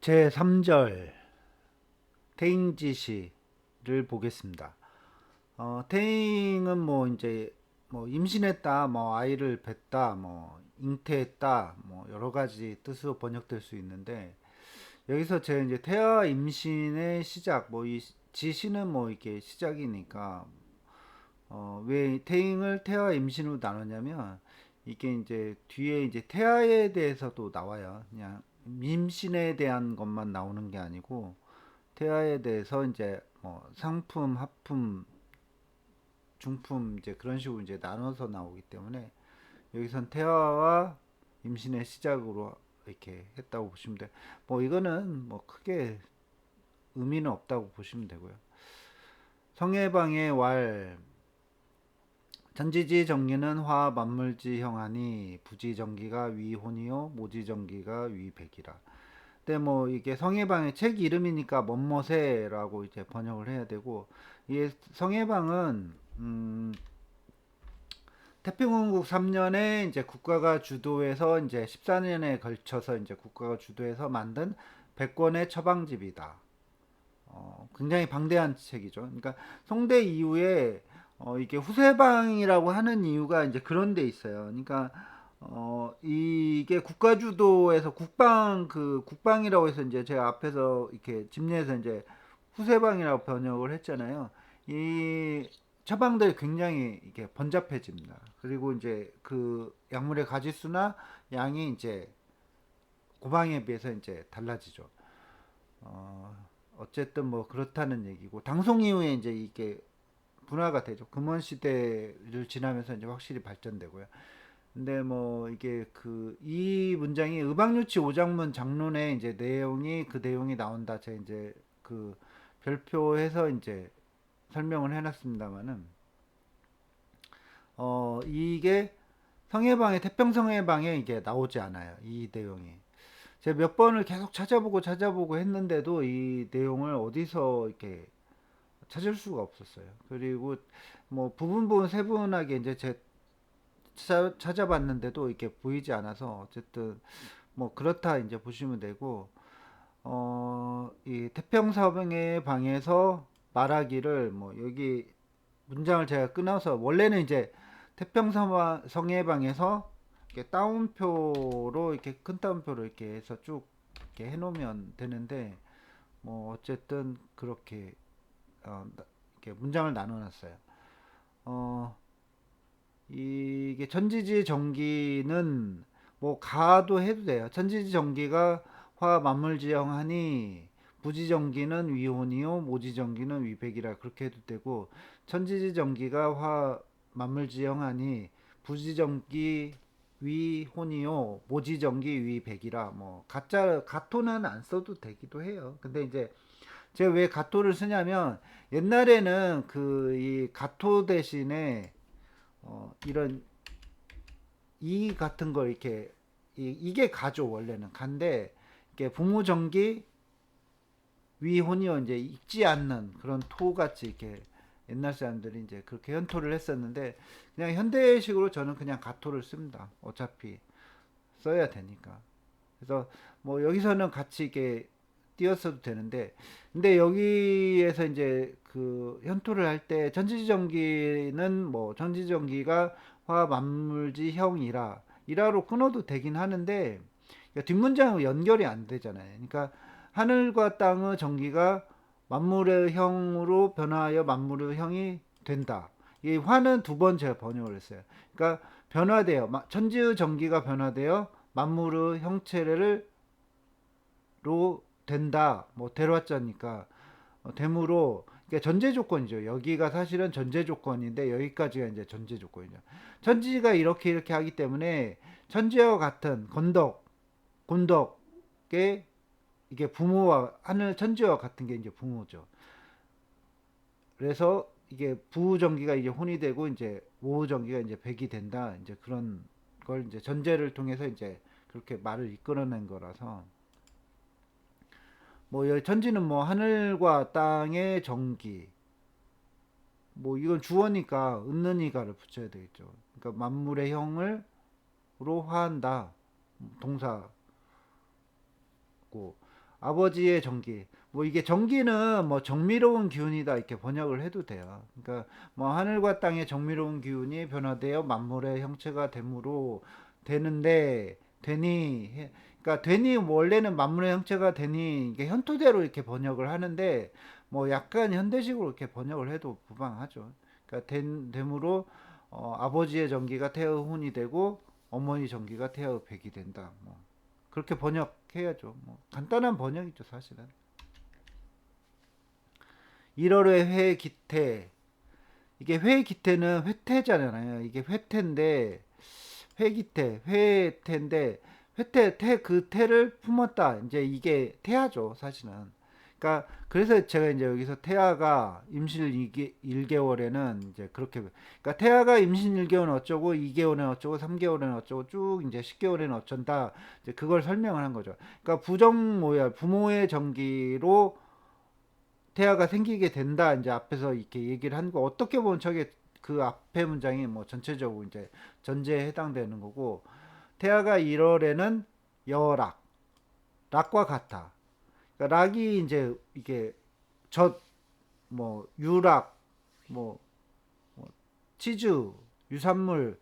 제 3절 태잉지시를 보겠습니다. 태잉은 뭐 이제 뭐 임신했다, 뭐 아이를 뱄다, 뭐 잉태했다, 뭐 여러 가지 뜻으로 번역될 수 있는데 여기서 제 이제 태아 임신의 시작, 뭐 이 지시는 뭐 이게 시작이니까 왜 태잉을 태아 임신으로 나눴냐면 이게 이제 뒤에 이제 태아에 대해서도 나와요. 그냥 임신에 대한 것만 나오는 게 아니고 태아에 대해서 이제 뭐 상품, 하품, 중품 이제 그런 식으로 이제 나눠서 나오기 때문에 여기선 태아와 임신의 시작으로 이렇게 했다고 보시면 돼. 뭐 이거는 뭐 크게 의미는 없다고 보시면 되고요. 성해방의 왈 전지지 정기는 화 만물지 형하니 부지정기가 위혼이요 모지정기가 위백이라. 근데 뭐 이게 성해방의 책 이름이니까 멋머새라고 이제 번역을 해야 되고 이게 성해방은 태평원국 3년에 이제 국가가 주도해서 이제 14년에 걸쳐서 이제 국가가 주도해서 만든 100권의 처방집이다. 굉장히 방대한 책이죠. 그러니까 송대 이후에 이게 후세방이라고 하는 이유가 이제 그런 데 있어요. 그러니까 이게 국가 주도에서 국방이라고 해서 이제 제가 앞에서 이렇게 집례에서 이제 후세방이라고 번역을 했잖아요. 이 처방들이 굉장히 이게 번잡해집니다. 그리고 이제 그 약물의 가지수나 양이 이제 고방에 비해서 이제 달라지죠. 어, 어쨌든 뭐 그렇다는 얘기고 당송 이후에 이제 이게 분화가 되죠. 금원 시대를 지나면서 이제 확실히 발전되고요. 근데 뭐 이게 그 이 문장이 의방유치 오장문 장론에 이제 내용이 나온다. 제가 이제 그 별표해서 이제 설명을 해놨습니다만은 이게 성해방의 태평성해방에 이게 나오지 않아요. 이 내용이. 제가 몇 번을 계속 찾아보고 했는데도 이 내용을 어디서 이렇게 찾을 수가 없었어요. 그리고 뭐 부분 세분하게 이제 제 찾아봤는데도 이렇게 보이지 않아서 어쨌든 뭐 그렇다 이제 보시면 되고 이 태평성의 방에서 말하기를 뭐 여기 문장을 제가 끊어서 원래는 이제 태평성의 방에서 이렇게 따옴표로 이렇게 큰 따옴표로 이렇게 해서 쭉 이렇게 해놓으면 되는데 뭐 어쨌든 그렇게 이렇게 문장을 나눠놨어요. 어, 이게 천지지 정기는 뭐 가도 해도 돼요. 천지지 정기가 화 만물지형하니 부지정기는 위혼이요 모지정기는 위백이라 그렇게 해도 되고 천지지 정기가 화 만물지형하니 부지정기 위혼이요 모지정기 위백이라 뭐 가짜 가토는 안 써도 되기도 해요. 근데 이제 제가 왜 가토를 쓰냐면 옛날에는 그 이 가토 대신에 이런 이 같은 걸 이렇게 이게 가죠. 원래는 간데 이게 부모정기 위혼이요 이제 익지 않는 그런 토 같이 이렇게 옛날 사람들이 이제 그렇게 현토를 했었는데 그냥 현대식으로 저는 그냥 가토를 씁니다. 어차피 써야 되니까. 그래서 뭐 여기서는 같이 이렇게 띄었어도 되는데 근데 여기에서 이제 그 현토를 할 때 전지전기는 뭐 전지전기가 화 만물지 형이라 이라로 끊어도 되긴 하는데 뒷문장은 연결이 안 되잖아요. 그러니까 하늘과 땅의 전기가 만물의 형으로 변화하여 만물의 형이 된다. 이 화는 두 번 제가 번역을 했어요. 그러니까 변화되어 천지의 전기가 변화되어 만물의 형체를 로 된다. 뭐 대로하자니까 되므로 그러니까 전제 조건이죠. 여기가 사실은 전제 조건인데 여기까지가 이제 전제 조건이죠. 천지가 이렇게 하기 때문에 천지와 같은 곤덕의 이게 부모와 하늘 천지와 같은 게 이제 부모죠. 그래서 이게 부전기가 이제 혼이 되고 이제 오전기가 이제 백이 된다. 이제 그런 걸 이제 전제를 통해서 이제 그렇게 말을 이끌어낸 거라서 뭐 여기 천지는 뭐 하늘과 땅의 전기 뭐 이건 주어니까 있는 이가를 붙여야 되겠죠. 그러니까 만물의 형을로 화한다 동사고 아버지의 정기. 뭐 이게 정기는 뭐 정미로운 기운이다 이렇게 번역을 해도 돼요. 그러니까 뭐 하늘과 땅의 정미로운 기운이 변화되어 만물의 형체가 되므로 되는데 되니 그러니까 되니 원래는 만물의 형체가 되니 이게 현토대로 이렇게 번역을 하는데 뭐 약간 현대식으로 이렇게 번역을 해도 무방하죠. 그러니까 됨으로 아버지의 정기가 태의 혼이 되고 어머니 정기가 태의 백이 된다. 뭐 그렇게 번역해야죠. 뭐 간단한 번역이죠, 사실은. 1월의 회기태. 이게 회기태는 회태잖아요. 이게 회태인데 회기태, 회태인데 회태 그 태를 품었다. 이제 이게 태아죠, 사실은. 그러니까 그래서 제가 이제 여기서 태아가 임신 1개월에는 이제 그렇게 그러니까 태아가 임신 1개월은 어쩌고 2개월은 어쩌고 3개월은 어쩌고 쭉 이제 10개월에는 어쩐다. 이제 그걸 설명을 한 거죠. 그러니까 부정모열, 부모의 정기로 태아가 생기게 된다. 이제 앞에서 이렇게 얘기를 한 거 어떻게 보면 저게 그 앞에 문장이 뭐 전체적으로 이제 전제에 해당되는 거고 태아가 1월에는 여락, 락과 같아. 그러니까 락이 이제 이게 젖, 뭐 유락, 뭐, 뭐 치즈, 유산물,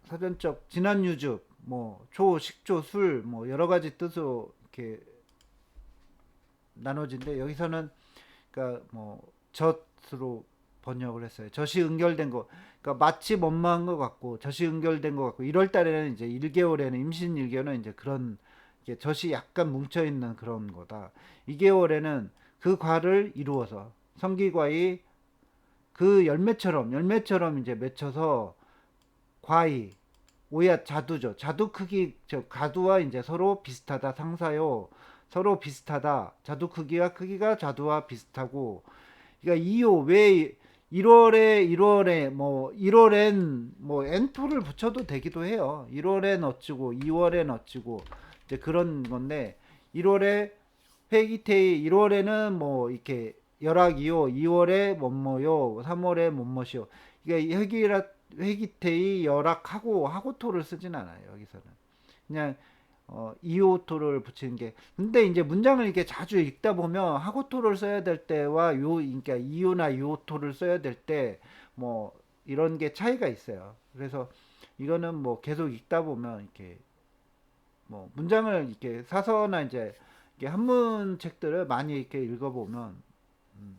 사전적 진한 유즙, 뭐 조, 식조, 술, 뭐 여러 가지 뜻으로 이렇게 나눠진데 여기서는 그러니까 뭐 젖으로 번역을 했어요. 젖이 응결된 거. 그러니까 마치 원망한 것 같고 젖이 응결된 것 같고 1월 달에는 이제 1개월에는 임신 1개월은 이제 그런 이게 젖이 약간 뭉쳐 있는 그런 거다. 2개월에는 그 과를 이루어서 성기과이 그 열매처럼 이제 맺혀서 과이 오야 자두죠. 자두 크기 저 가두와 이제 서로 비슷하다 상사요. 서로 비슷하다. 자두 크기가 자두와 비슷하고 그러니까 이요 왜 1월에 뭐 1월엔 뭐 N2를 붙여도 되기도 해요. 1월엔 어찌고 2월엔 어찌고 이제 그런 건데 1월에 회기태의 1월에는 뭐 이렇게 열악이요. 2월에 뭐뭐요. 3월에 뭐뭐시요. 이게 회기태의 열악하고 하고토를 쓰진 않아요. 여기서는 그냥 이오토를 붙이는 게 근데 이제 문장을 이렇게 자주 읽다 보면 하고토를 써야 될 때와 요 그러니까 이오나 요토를 써야 될 때 뭐 이런 게 차이가 있어요. 그래서 이거는 뭐 계속 읽다 보면 이렇게 뭐 문장을 이렇게 사서나 이제 이게 한문 책들을 많이 이렇게 읽어보면 음,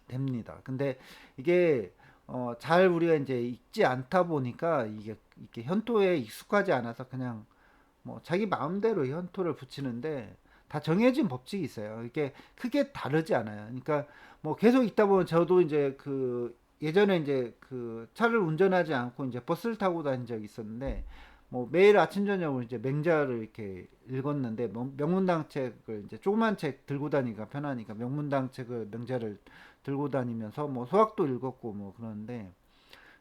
됩니다. 근데 이게 잘 우리가 이제 읽지 않다 보니까 이게 이렇게 현토에 익숙하지 않아서 그냥 뭐 자기 마음대로 현토를 붙이는데 다 정해진 법칙이 있어요. 이게 크게 다르지 않아요. 그러니까 뭐 계속 있다 보면 저도 이제 그 예전에 이제 그 차를 운전하지 않고 이제 버스를 타고 다닌 적이 있었는데 뭐 매일 아침 저녁으로 이제 맹자를 이렇게 읽었는데 명문당 책을 이제 조그만 책 들고 다니기가 편하니까 명문당 책을 명자를 들고 다니면서 뭐 수학도 읽었고 뭐 그러는데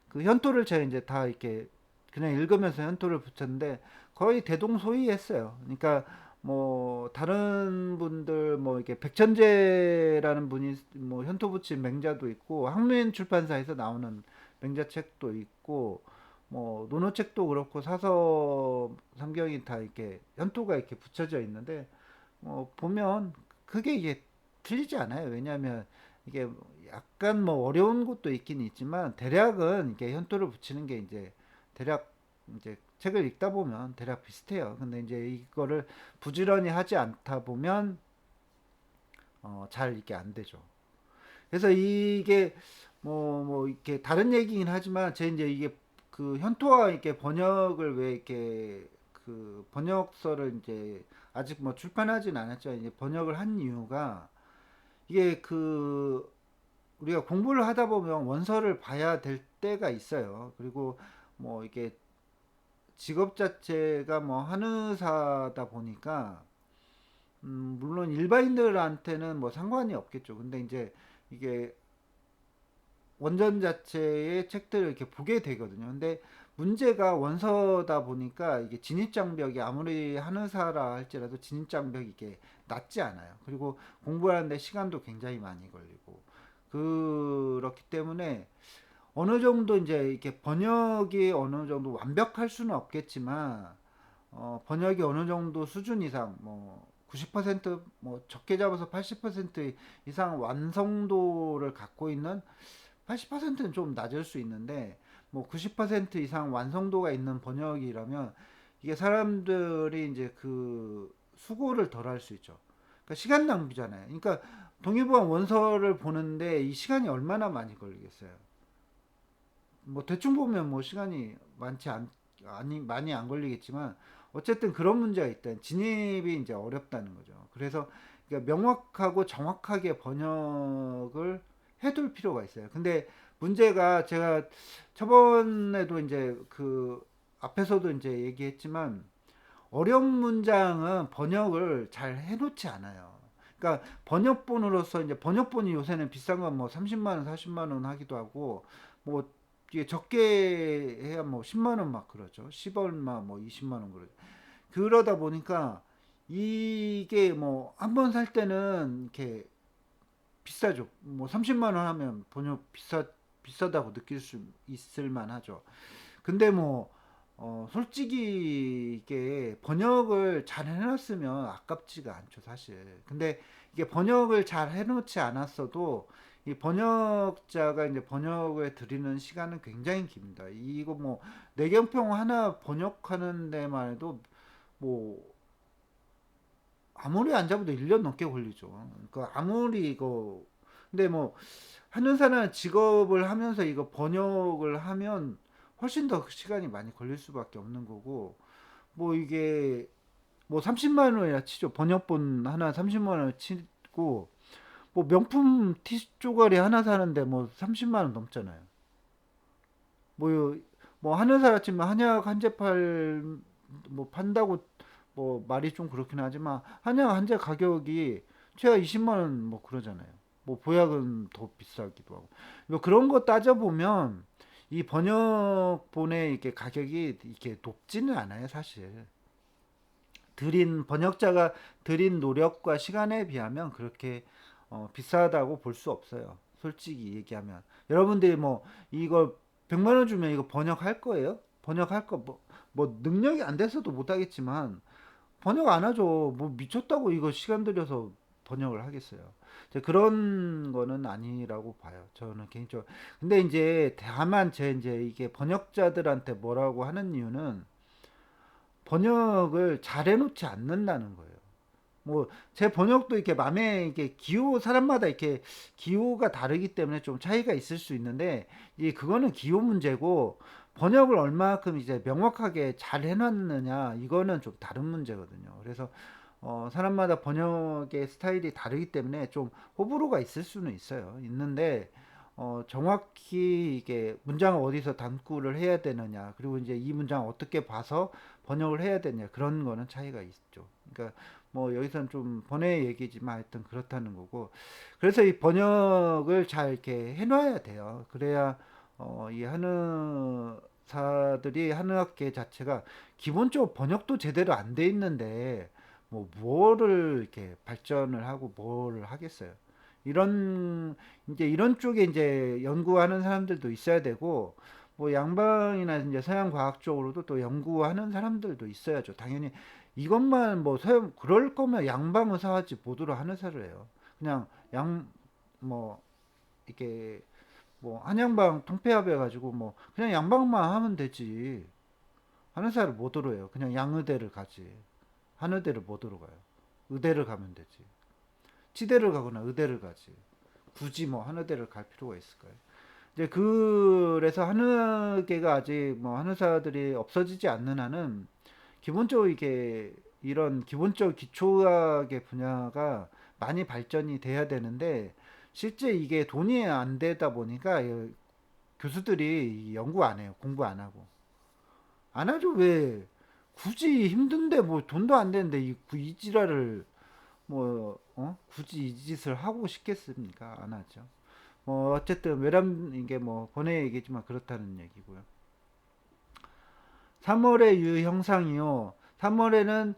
그 현토를 제가 이제 다 이렇게 그냥 읽으면서 현토를 붙였는데 거의 대동소이했어요. 그러니까 뭐 다른 분들 뭐 이렇게 백천재라는 분이 뭐 현토 붙인 맹자도 있고 학문 출판사에서 나오는 맹자 책도 있고 뭐 논어책도 그렇고 사서 삼경이 다 이렇게 현토가 이렇게 붙여져 있는데 보면 그게 이게 틀리지 않아요. 왜냐하면 이게 약간 뭐 어려운 것도 있긴 있지만 대략은 이게 현토를 붙이는 게 이제 대략 이제 책을 읽다 보면 대략 비슷해요. 근데 이제 이거를 부지런히 하지 않다 보면 잘 이게 안 되죠. 그래서 이게 뭐 이렇게 다른 얘기긴 하지만 제 이제 이게 그 현토와 이렇게 번역을 왜 이렇게 그 번역서를 이제 아직 뭐 출판하진 않았죠. 이제 번역을 한 이유가 이게 그 우리가 공부를 하다 보면 원서를 봐야 될 때가 있어요. 그리고 뭐 이게 직업 자체가 뭐 한의사다 보니까 물론 일반인들한테는 뭐 상관이 없겠죠. 근데 이제 이게 원전 자체의 책들을 이렇게 보게 되거든요. 근데 문제가 원서다 보니까 이게 진입장벽이 아무리 한의사라 할지라도 진입장벽이 이게 낮지 않아요. 그리고 공부하는데 시간도 굉장히 많이 걸리고 그렇기 때문에 어느 정도 이제 이렇게 번역이 어느 정도 완벽할 수는 없겠지만 번역이 어느 정도 수준 이상, 뭐 90%뭐 적게 잡아서 80% 이상 완성도를 갖고 있는, 80%는 좀 낮을 수 있는데 뭐 90% 이상 완성도가 있는 번역이라면 이게 사람들이 이제 그 수고를 덜 할 수 있죠. 그러니까 시간 낭비잖아요. 그러니까 동의보안 원서를 보는데 이 시간이 얼마나 많이 걸리겠어요. 뭐 대충 보면 뭐 시간이 많지 않 아니 많이 안 걸리겠지만 어쨌든 그런 문제가 있다. 진입이 이제 어렵다는 거죠. 그래서 그러니까 명확하고 정확하게 번역을 해둘 필요가 있어요. 근데 문제가 제가 저번에도 이제 그 앞에서도 이제 얘기했지만 어려운 문장은 번역을 잘 해놓지 않아요. 그러니까 번역본으로서 이제 번역본이 요새는 비싼 건 뭐 30만 원, 40만 원 하기도 하고 뭐 이게 적게 해야 뭐 10만 원 막 그러죠. 10얼마 뭐 20만 원 그러죠. 그러다 보니까 이게 뭐 한 번 살 때는 이렇게 비싸죠. 뭐 30만 원 하면 번역 비싸다고 느낄 수 있을 만하죠. 근데 뭐 솔직히 이게 번역을 잘 해놨으면 아깝지가 않죠, 사실. 근데 이게 번역을 잘 해놓지 않았어도 이 번역자가 이제 번역을 드리는 시간은 굉장히 깁니다. 이거 뭐 내경평 하나 번역하는 데만 해도 뭐 아무리 안 잡아도 1년 넘게 걸리죠. 그러니까 아무리 이거 근데 뭐 하는 사람 직업을 하면서 이거 번역을 하면 훨씬 더 시간이 많이 걸릴 수밖에 없는 거고 뭐 이게 뭐 30만 원이라 치죠. 번역본 하나 30만 원 치고 뭐 명품 티 쪼가리 하나 사는데 뭐 30만 원 넘잖아요. 뭐, 뭐 하는 사람 치면 한약 한 재 뭐 판다고 뭐 말이 좀 그렇긴 하지만 한약 한 재 가격이 최하 20만 원 뭐 그러잖아요. 뭐 보약은 더 비싸기도 하고. 뭐 그런 거 따져보면 이 번역본의 이게 가격이 이렇게 높지는 않아요, 사실. 번역자가 들인 노력과 시간에 비하면 그렇게 비싸다고 볼 수 없어요. 솔직히 얘기하면. 여러분들이 뭐 이걸 100만 원 주면 이거 번역할 거예요? 번역할 거 뭐 능력이 안 돼서도 못 하겠지만 번역 안 하죠. 뭐 미쳤다고 이거 시간 들여서 번역을 하겠어요. 그런 거는 아니라고 봐요. 저는 개인적으로. 근데 이제 다만 제 이제 이게 번역자들한테 뭐라고 하는 이유는 번역을 잘 해놓지 않는다는 거예요. 뭐 제 번역도 이렇게 맘에 이게 기호 사람마다 이렇게 기호가 다르기 때문에 좀 차이가 있을 수 있는데 이 그거는 기호 문제고 번역을 얼마큼 이제 명확하게 잘 해놨느냐 이거는 좀 다른 문제거든요. 그래서 사람마다 번역의 스타일이 다르기 때문에 좀 호불호가 있을 수는 있어요. 있는데 정확히 이게 문장을 어디서 단구를 해야 되느냐 그리고 이제 이 문장 어떻게 봐서 번역을 해야 되냐 그런 거는 차이가 있죠. 그러니까 뭐 여기서는 좀 번외 얘기지만 하여튼 그렇다는 거고 그래서 이 번역을 잘 이렇게 해놔야 돼요. 그래야 이 한의사들이 한의학계 자체가 기본적으로 번역도 제대로 안 돼 있는데 뭐 뭐를 이렇게 발전을 하고 뭐를 하겠어요. 이런 이제 이런 쪽에 이제 연구하는 사람들도 있어야 되고 뭐 양방이나 이제 서양 과학 쪽으로도 또 연구하는 사람들도 있어야죠. 당연히 이것만 뭐 서양 그럴 거면 양방 의사하지 뭐들어 한의사를 해요. 그냥 양 뭐 이렇게 뭐 한양방 통폐합해 가지고 뭐 그냥 양방만 하면 되지. 한의사를 못 들어요. 그냥 양의대를 가지. 한의대를 못 들어가요. 의대를 가면 되지. 치대를 가거나 의대를 가지. 굳이 뭐 한의대를 갈 필요가 있을까요? 이제 그래서 한의계가 아직 뭐 한의사들이 없어지지 않는 한은 기본적으로 이게 이런 기본적 기초의학의 분야가 많이 발전이 돼야 되는데 실제 이게 돈이 안 되다 보니까 교수들이 연구 안 해요. 공부 안 하고. 안 하죠. 왜? 굳이 힘든데 뭐 돈도 안 되는데 이 지랄을 뭐 굳이 이 짓을 하고 싶겠습니까? 안 하죠. 뭐 어쨌든 외람 이게 뭐 번외 얘기지만 그렇다는 얘기고요. 3월의 유형상이요. 3월에는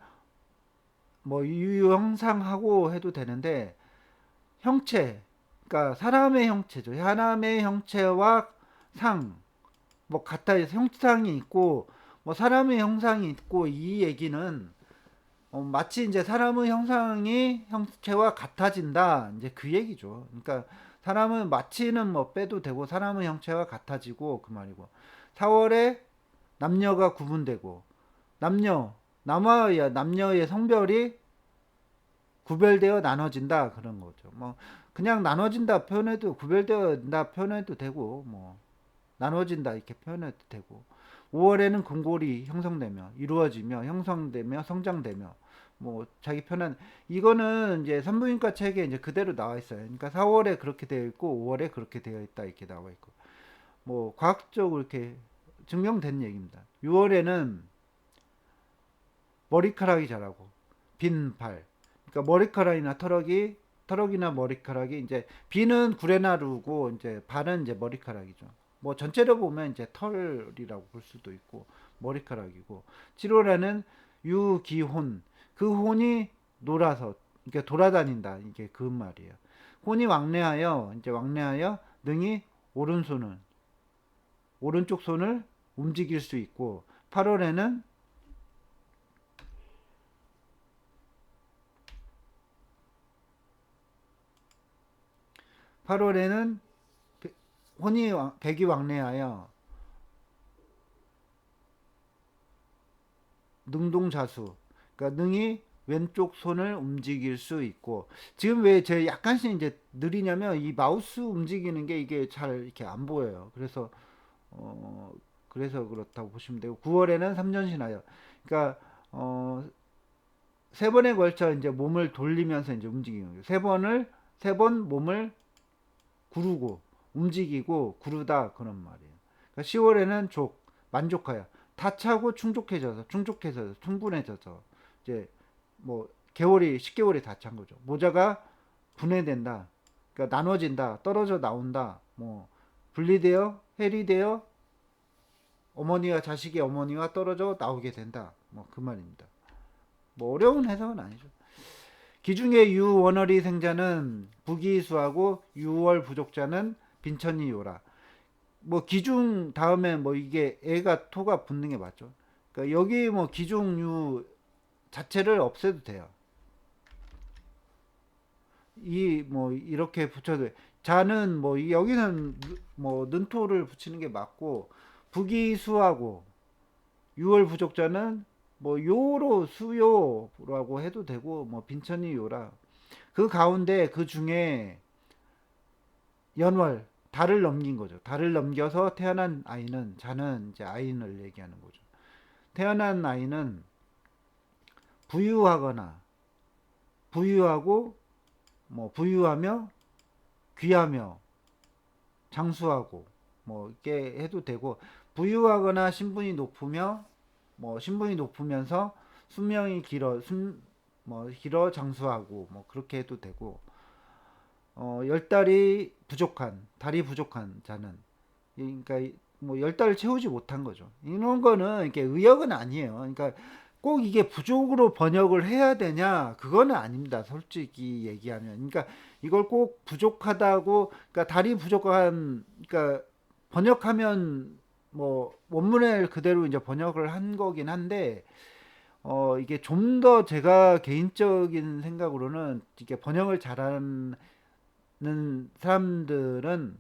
뭐 유형상하고 해도 되는데 형체, 그러니까 사람의 형체죠. 사람의 형체와 상, 뭐 같아 형상이 있고 뭐 사람의 형상이 있고 이 얘기는 마치 이제 사람의 형상이 형체와 같아진다 이제 그 얘기죠. 그러니까 사람은 마치는 뭐 빼도 되고 사람의 형체와 같아지고 그 말이고 4월에 남녀가 구분되고 남녀 남아의 남녀의 성별이 구별되어 나눠진다 그런 거죠. 뭐 그냥 나눠진다 표현해도 구별되어진다 표현해도 되고 뭐 나눠진다 이렇게 표현해도 되고 5월에는 금골이 형성되며 이루어지며 형성되며 성장되며 뭐 자기 편한 이거는 이제 산부인과 책에 이제 그대로 나와 있어요. 그러니까 4월에 그렇게 되어 있고 5월에 그렇게 되어 있다 이렇게 나와 있고 뭐 과학적으로 이렇게 증명된 얘기입니다. 6월에는 머리카락이 자라고 빈 발. 그러니까 머리카락이나 털럭이나 머리카락이 이제 비는 구레나루고 이제 발은 이제 머리카락이죠. 뭐 전체로 보면 이제 털이라고 볼 수도 있고 머리카락이고 7월에는 유기혼 그 혼이 놀아서 이게 돌아다닌다 이게 그 말이에요. 혼이 왕래하여 이제 왕래하여 능히 오른손을 오른쪽 손을 움직일 수 있고 8월에는 8월에는 혼이 백이 왕래하여 능동자수 그러니까 능히 왼쪽 손을 움직일 수 있고 지금 왜 제 약간씩 이제 느리냐면 이 마우스 움직이는 게 이게 잘 이렇게 안 보여요. 어 그래서 그렇다고 보시면 되고 9월에는 삼전신하여 그러니까 세 번에 걸쳐 이제 몸을 돌리면서 이제 움직이는 거예요. 세 번 몸을 구르고 움직이고 구르다 그런 말이에요. 그러니까 10월에는 만족하여 다 차고 충족해져서 충분해져서 이제 뭐 개월이 10개월이 다 찬 거죠. 모자가 분해된다. 그러니까 나눠진다. 떨어져 나온다. 뭐 분리되어 해리되어 어머니와 자식이 어머니와 떨어져 나오게 된다. 뭐 그 말입니다. 뭐 어려운 해석은 아니죠. 기중의 유원월이 생자는 부기수하고 유월 부족자는 빈천이 요라. 뭐 기중 다음에 뭐 이게 애가 토가 붙는 게 맞죠. 그러니까 여기 뭐 기중유 자체를 없애도 돼요. 이 뭐 이렇게 붙여도 돼. 자는 뭐 여기는 뭐 는토를 붙이는 게 맞고 부기수하고 유월 부족자는 뭐 요로 수요라고 해도 되고 뭐 빈천이 요라 그 가운데 그 중에 연월 달을 넘긴 거죠. 달을 넘겨서 태어난 아이는 자는 이제 아이를 얘기하는 거죠. 태어난 아이는 부유하거나 부유하고 뭐 부유하며 귀하며 장수하고 뭐 이렇게 해도 되고 부유하거나 신분이 높으며 뭐 신분이 높으면서 수명이 뭐 길어 장수하고 뭐 그렇게 해도 되고 열 달이 부족한 달이 부족한 자는 그러니까 뭐 열 달을 채우지 못한 거죠. 이런 거는 이게 의역은 아니에요. 그러니까 꼭 이게 부족으로 번역을 해야 되냐 그거는 아닙니다. 솔직히 얘기하면 그러니까 이걸 꼭 부족하다고 그러니까 달이 부족한 그러니까 번역하면 뭐 원문을 그대로 이제 번역을 한 거긴 한데 이게 좀 더 제가 개인적인 생각으로는 이게 번역을 잘하는 사람들은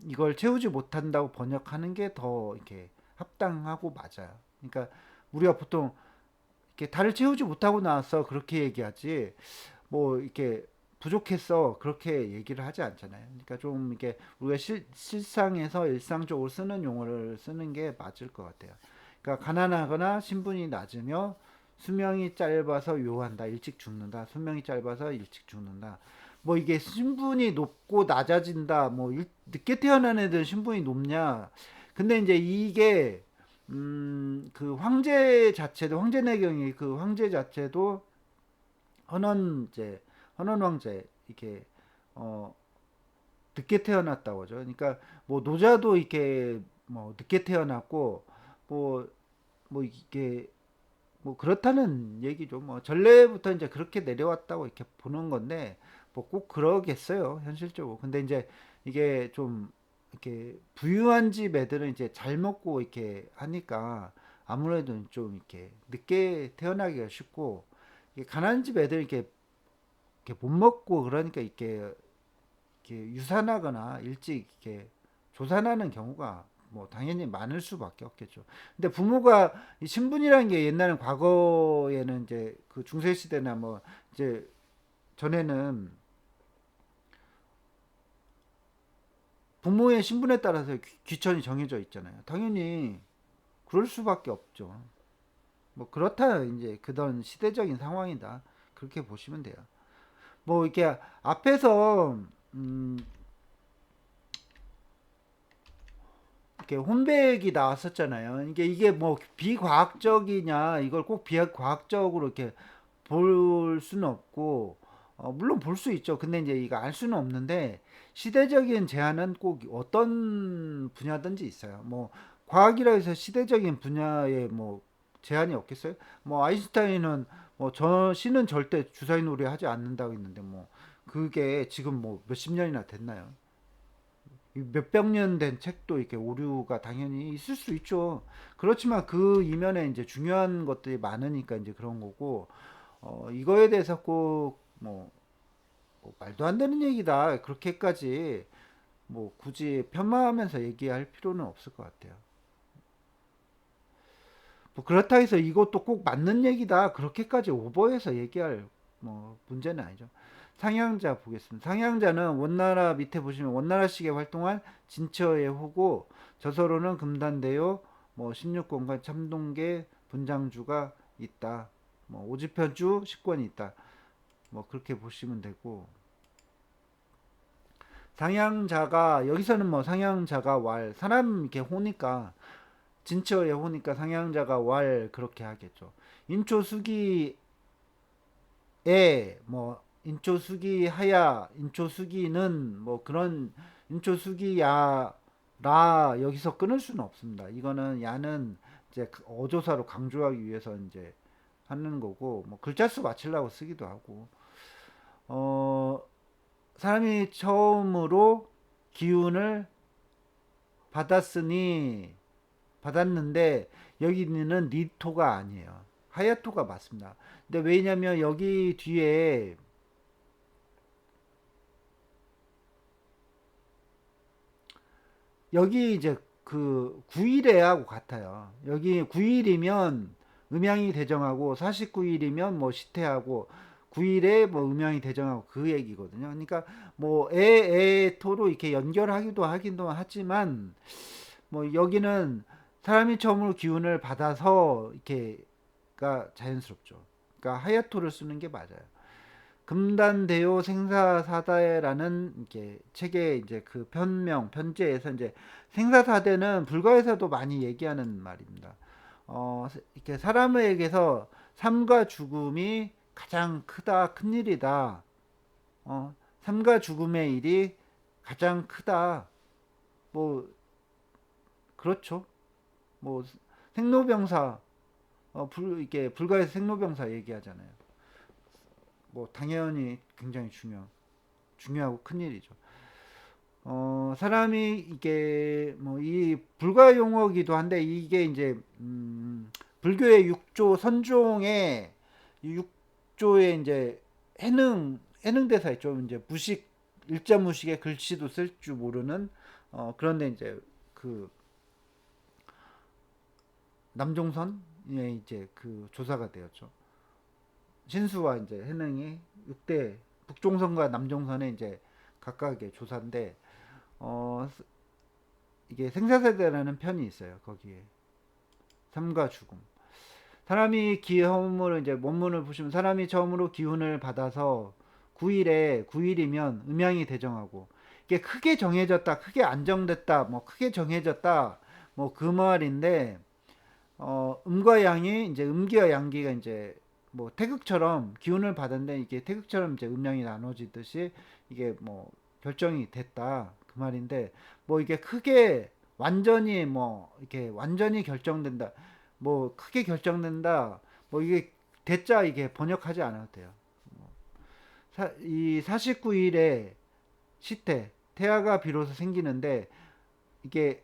이걸 채우지 못한다고 번역하는 게 더 이렇게 합당하고 맞아요. 그러니까 우리가 보통 이렇게 달을 채우지 못하고 나왔어 그렇게 얘기하지 뭐 이렇게 부족했어 그렇게 얘기를 하지 않잖아요. 그러니까 좀 이렇게 우리가 실상에서 일상적으로 쓰는 용어를 쓰는 게 맞을 것 같아요. 그러니까 가난하거나 신분이 낮으며 수명이 짧아서 요한다 일찍 죽는다 수명이 짧아서 일찍 죽는다 뭐 이게 신분이 높고 낮아진다 뭐 늦게 태어난 애들 신분이 높냐 근데 이제 이게 그 황제 내경이 그 황제 자체도 헌원 황제 이렇게 어 늦게 태어났다고 하죠. 그러니까 뭐 노자도 이렇게 뭐 늦게 태어났고 뭐 이게 뭐 그렇다는 얘기죠. 뭐 전래부터 이제 그렇게 내려왔다고 이렇게 보는 건데 뭐 꼭 그러겠어요. 현실적으로. 근데 이제 이게 좀 이렇게 부유한 집 애들은 이제 잘 먹고 이렇게 하니까 아무래도 좀 이렇게 늦게 태어나기가 쉽고, 이게 가난한 집 애들 이렇게 못 먹고 그러니까 이렇게 유산하거나 일찍 이렇게 조산하는 경우가 뭐 당연히 많을 수밖에 없겠죠. 근데 부모가 이 신분이라는 게 옛날엔 과거에는 이제 그 중세 시대나 뭐 이제 전에는 부모의 신분에 따라서 귀천이 정해져 있잖아요. 당연히 그럴 수밖에 없죠. 뭐 그렇다 이제 그런 시대적인 상황이다. 그렇게 보시면 돼요. 뭐 이렇게 앞에서 음 이렇게 혼백이 나왔었잖아요. 이게 뭐 비과학적이냐 이걸 꼭 비과학적으로 이렇게 볼 수는 없고 물론 볼 수 있죠. 근데 이제 이거 알 수는 없는데 시대적인 제한은 꼭 어떤 분야든지 있어요. 뭐 과학이라 해서 시대적인 분야에 뭐 제한이 없겠어요? 뭐 아인슈타인은 뭐 저 신은 절대 주사위 놀이 하지 않는다고 했는데 뭐 그게 지금 뭐 몇십 년이나 됐나요? 몇백 년 된 책도 이렇게 오류가 당연히 있을 수 있죠. 그렇지만 그 이면에 이제 중요한 것들이 많으니까 이제 그런 거고, 이거에 대해서 꼭 뭐 말도 안 되는 얘기다. 그렇게까지 뭐 굳이 편마하면서 얘기할 필요는 없을 것 같아요. 뭐 그렇다 해서 이것도 꼭 맞는 얘기다. 그렇게까지 오버해서 얘기할 뭐 문제는 아니죠. 상향자 보겠습니다. 상향자는 원나라 밑에 보시면 원나라식에 활동한 진처의 호고 저서로는 금단대요 뭐 16권과 참동계 분장주가 있다. 뭐 오지편주 10권이 있다. 뭐 그렇게 보시면 되고 상향자가 여기서는 뭐 상향자가 왈 사람 이렇게 호니까 진처에 호니까 상향자가 왈 그렇게 하겠죠. 인초수기에 뭐 인초수기 하야 인초수기는 뭐 그런 인초수기야 라 여기서 끊을 수는 없습니다. 이거는 야는 이제 어조사로 강조하기 위해서 이제 하는 거고 뭐 글자 수 맞추려고 쓰기도 하고 어 사람이 처음으로 기운을 받았으니 받았는데 여기는 니토가 아니에요. 하야토가 맞습니다. 근데 왜냐면 여기 뒤에 여기 이제 그 9일에하고 같아요. 여기 9일이면 음양이 대정하고 49일이면 뭐 시태하고 9일에 뭐 음양이 대정하고 그 얘기거든요. 그러니까 뭐 토로 이렇게 연결하기도 하기도 하지만 뭐 여기는 사람이 처음으로 기운을 받아서 이렇게가 자연스럽죠. 그러니까 하야토를 쓰는 게 맞아요. 금단대요 생사사대라는 이게 책의 이제 그 편제에서 이제 생사사대는 불가에서도 많이 얘기하는 말입니다. 이렇게 사람에게서 삶과 죽음이 가장 크다, 큰 일이다. 삶과 죽음의 일이 가장 크다. 뭐 그렇죠. 뭐 생로병사 이게 불가에서 생로병사 얘기하잖아요. 뭐 당연히 굉장히 중요하고 큰 일이죠. 사람이 이게 뭐 이 불가 용어기도 한데 이게 이제 불교의 육조 선종의 육조의 이제 해능 대사 있죠. 이제 무식 일자 무식의 글씨도 쓸 줄 모르는 그런데 이제 그 남종선의 이제 그 조사가 되었죠. 신수와 이제 해능이 6대 북종선과 남종선의 이제 각각의 조사인데 어 이게 생사세대라는 편이 있어요. 거기에 삶과 죽음. 사람이 기험으로 이제 원문을 보시면 사람이 처음으로 기운을 받아서 9일이면 음양이 대정하고 이게 크게 정해졌다, 크게 안정됐다, 뭐 크게 정해졌다, 뭐 그 말인데 음과 양이 이제 음기와 양기가 이제 뭐 태극처럼 기운을 받았는데 이게 태극처럼 이제 음양이 나눠지듯이 이게 뭐 결정이 됐다 그 말인데 뭐 이게 크게 완전히 뭐 이렇게 완전히 결정된다 뭐 크게 결정된다 뭐 이게 대자 이게 번역하지 않아도 돼요. 이 49일에 시태 태아가 비로소 생기는데 이게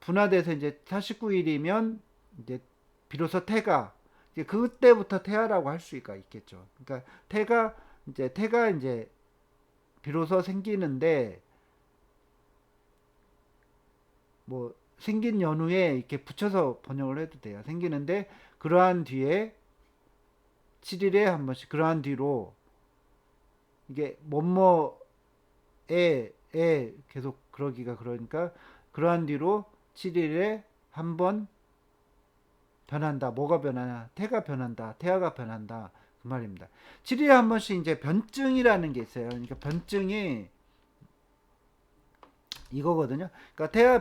분화돼서 이제 49일이면 이제 비로소 태가 이제 그때부터 태아라고 할 수가 있겠죠. 그러니까 태가 이제 비로소 생기는데 뭐 생긴 연후에 이렇게 붙여서 번역을 해도 돼요. 생기는데 그러한 뒤에 7일에 한 번씩 그러한 뒤로 이게 뭐뭐에 계속 그러기가 그러니까 그러한 뒤로 7일에 한 번 변한다. 뭐가 변하냐? 태가 변한다. 태아가 변한다. 그 말입니다. 7일에 한 번씩 이제 변증이라는 게 있어요. 그러니까 변증이 이거거든요. 그러니까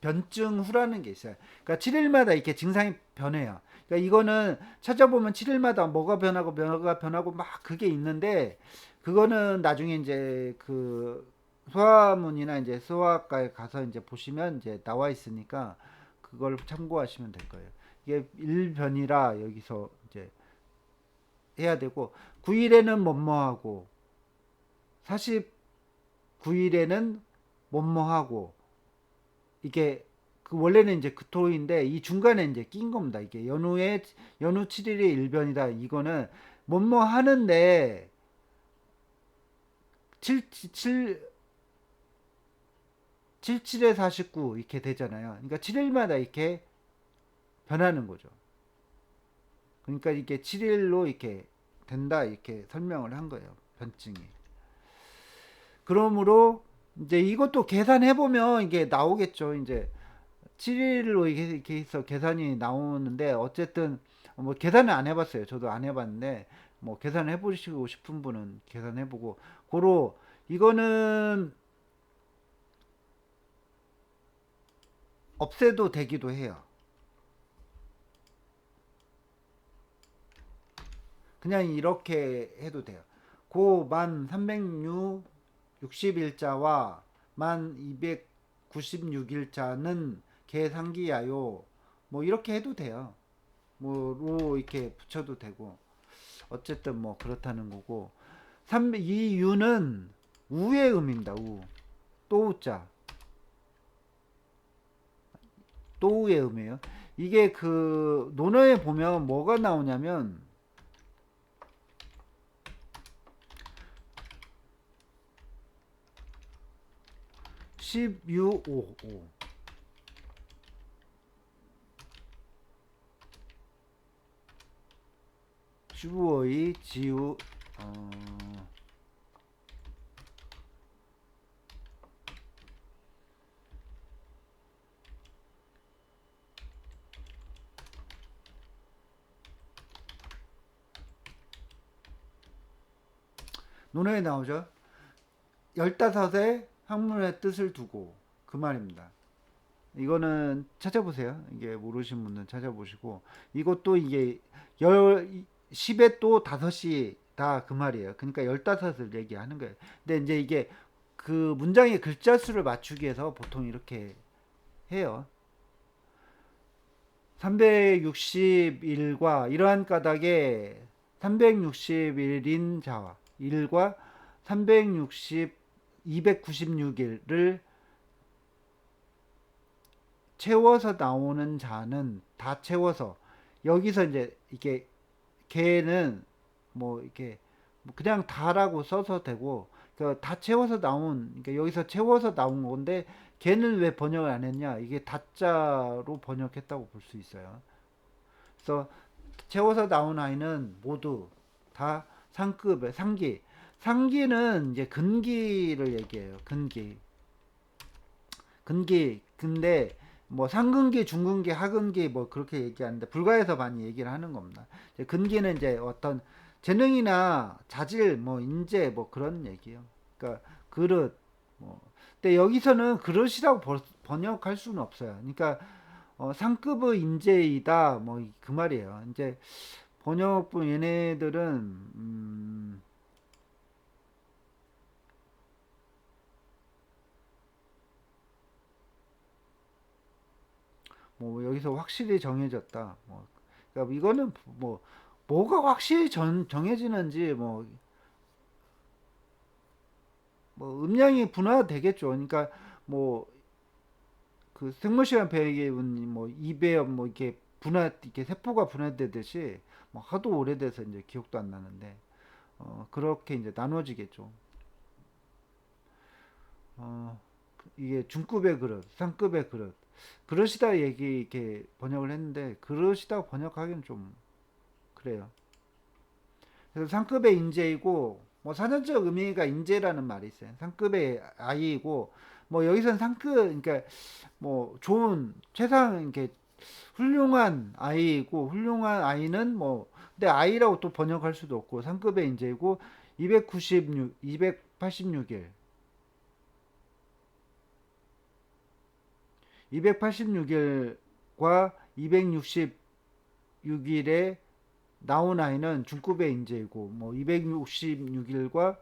변증 후라는 게 있어요. 그러니까 7일마다 이렇게 증상이 변해요. 그러니까 이거는 찾아보면 7일마다 뭐가 변하고 막 그게 있는데 그거는 나중에 이제 그 소아문이나 이제 소아과에 가서 이제 보시면 이제 나와 있으니까 그걸 참고하시면 될 거예요. 이게 일변이라 여기서 이제 해야 되고 9일에는 뭐뭐하고 49일에는 뭐뭐하고 이게 그 원래는 이제 그토인데 이 중간에 이제 낀 겁니다. 이게 연후 7일의 일변이다. 이거는 뭐뭐 하는데 7, 7, 77에 49 이렇게 되잖아요. 그러니까 7일마다 이렇게 변하는 거죠. 그러니까 이게 7일로 이렇게 된다 이렇게 설명을 한 거예요. 변증이. 그러므로 이제 이것도 계산해 보면 이게 나오겠죠. 이제 7일로 이렇게 해서 계산이 나오는데 어쨌든 뭐 계산을 안 해봤어요. 저도 안 해봤는데 뭐 계산해 보시고 싶은 분은 계산해 보고 고로 이거는 없애도 되기도 해요. 그냥 이렇게 해도 돼요. 고만 360일자와 만 296일자는 계상기야요. 뭐 이렇게 해도 돼요. 뭐로 이렇게 붙여도 되고 어쨌든 뭐 그렇다는 거고 이 유는 우의 음입니다. 우. 또우자. 또우의 음이에요. 이게 그 논어에 보면 뭐가 나오냐면 1655 15의 지우 어, 논어에 나오죠. 15의 학문의 뜻을 두고 그 말입니다. 이거는 찾아보세요. 이게 모르신 분은 찾아보시고 이것도 이게 10에 또 5이 다 그 말이에요. 그러니까 15을 얘기하는 거예요. 근데 이제 이게 그 문장의 글자 수를 맞추기 위해서 보통 이렇게 해요. 361과 이러한 까닭에 361인 자와 1과 360 296일을 채워서 나오는 자는 다 채워서 여기서 이제 이게 개는 뭐 이렇게 뭐 그냥 다라고 써서 되고 다 채워서 나온 그러니까 여기서 채워서 나온 건데 걔는 왜 번역을 안 했냐 이게 다자로 번역했다고 볼 수 있어요. 그래서 채워서 나온 아이는 모두 다 상급의 상기는 이제 근기를 얘기해요. 근기 근데 뭐 상근기, 중근기, 하근기 뭐 그렇게 얘기하는데 불가에서 많이 얘기를 하는 겁니다. 이제 근기는 이제 어떤 재능이나 자질, 뭐 인재 뭐 그런 얘기예요. 그러니까 그릇 뭐 근데 여기서는 그릇이라고 번역할 수는 없어요. 그러니까 상급의 인재이다 뭐 그 말이에요. 이제 번역부 얘네들은 뭐 여기서 확실히 정해졌다. 뭐 그러니까 이거는 뭐가 확실히 정해지는지 뭐 음량이 분화되겠죠. 그러니까 뭐 그 생물 시간 배역이 뭐 2배업 뭐 이렇게 이렇게 세포가 분해되듯이 뭐 하도 오래돼서 이제 기억도 안 나는데 그렇게 이제 나눠지겠죠. 어, 이게 중급의 그릇, 상급의 그릇. 그릇이다 얘기 이렇게 번역을 했는데 그릇이다 번역하기는 좀 그래요. 그래서 상급의 인재이고 뭐 사전적 의미가 인재라는 말이 있어요. 상급의 아이이고 뭐 여기서는 상급 그러니까 뭐 좋은 최상 이렇게 훌륭한 아이이고 훌륭한 아이는 뭐 근데 아이라고 또 번역할 수도 없고 상급의 인재이고 286일 286일과 266일에 나온 아이는 중급의 인재이고 뭐 266일과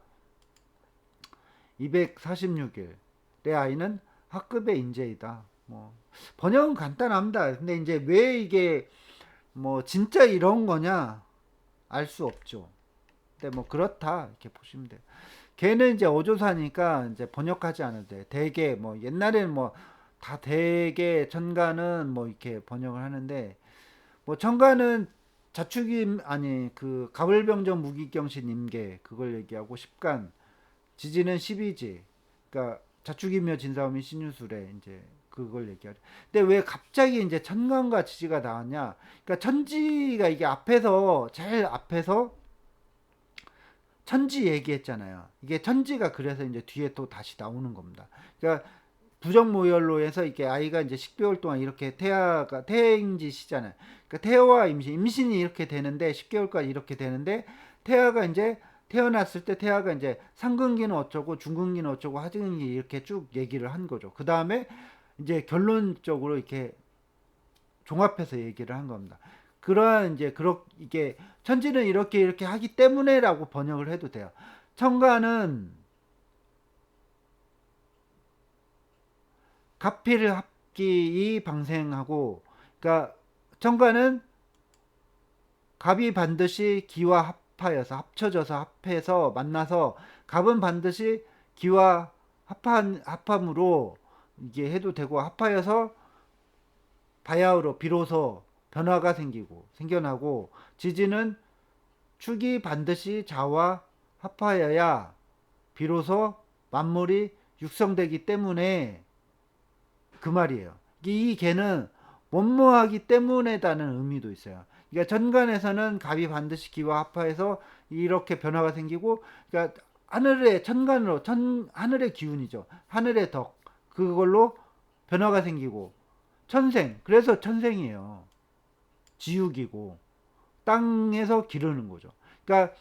246일의 아이는 하급의 인재이다. 뭐 번역은 간단합니다. 근데 이제 왜 이게 뭐 진짜 이런 거냐 알 수 없죠. 근데 뭐 그렇다 이렇게 보시면 돼요. 걔는 이제 어조사니까 이제 번역하지 않아도 돼. 대개 뭐 옛날에는 뭐 다 대개 천가는 뭐 이렇게 번역을 하는데 뭐 천가는 자축임 아니 그 가불병정 무기경신 임계 그걸 얘기하고 십간 지지는 십이지 그러니까 자축이며 진사오미 신유술에 이제 그걸 얘기하죠. 근데 왜 갑자기 이제 천간과 지지가 나왔냐? 그러니까 천지가 이게 앞에서 제일 앞에서 천지 얘기했잖아요. 이게 천지가 그래서 이제 뒤에 또 다시 나오는 겁니다. 그러니까 부정모열로 해서 이게 아이가 이제 10개월 동안 이렇게 태아가 태행짓이잖아요. 그러니까 태아와 임신이 이렇게 되는데 10개월까지 이렇게 되는데 태아가 이제 태어났을 때 태아가 이제 상근기는 어쩌고 중근기는 어쩌고 하중기 이렇게 쭉 얘기를 한 거죠. 그 다음에 이제 결론적으로 이렇게 종합해서 얘기를 한 겁니다. 그러한 이제 이게 천지는 이렇게 이렇게 하기 때문에라고 번역을 해도 돼요. 천가는 가피를 합기 방생하고 그러니까 천가는 갑이 반드시 기와 합하여서 합쳐져서 합해서 만나서 갑은 반드시 기와 합함으로 이게 해도 되고 합하여서 바야흐로 비로소 변화가 생겨나고 지지는 축이 반드시 자와 합하여야 비로소 만물이 육성되기 때문에 그 말이에요. 이 개는 원모하기 때문에다는 의미도 있어요. 그러니까 천간에서는 갑이 반드시 기와 합하여서 이렇게 변화가 생기고 그러니까 하늘의 천간으로 하늘의 기운이죠. 하늘의 덕 그걸로 변화가 생기고 천생 그래서 천생이에요. 지육이고 땅에서 기르는 거죠. 그러니까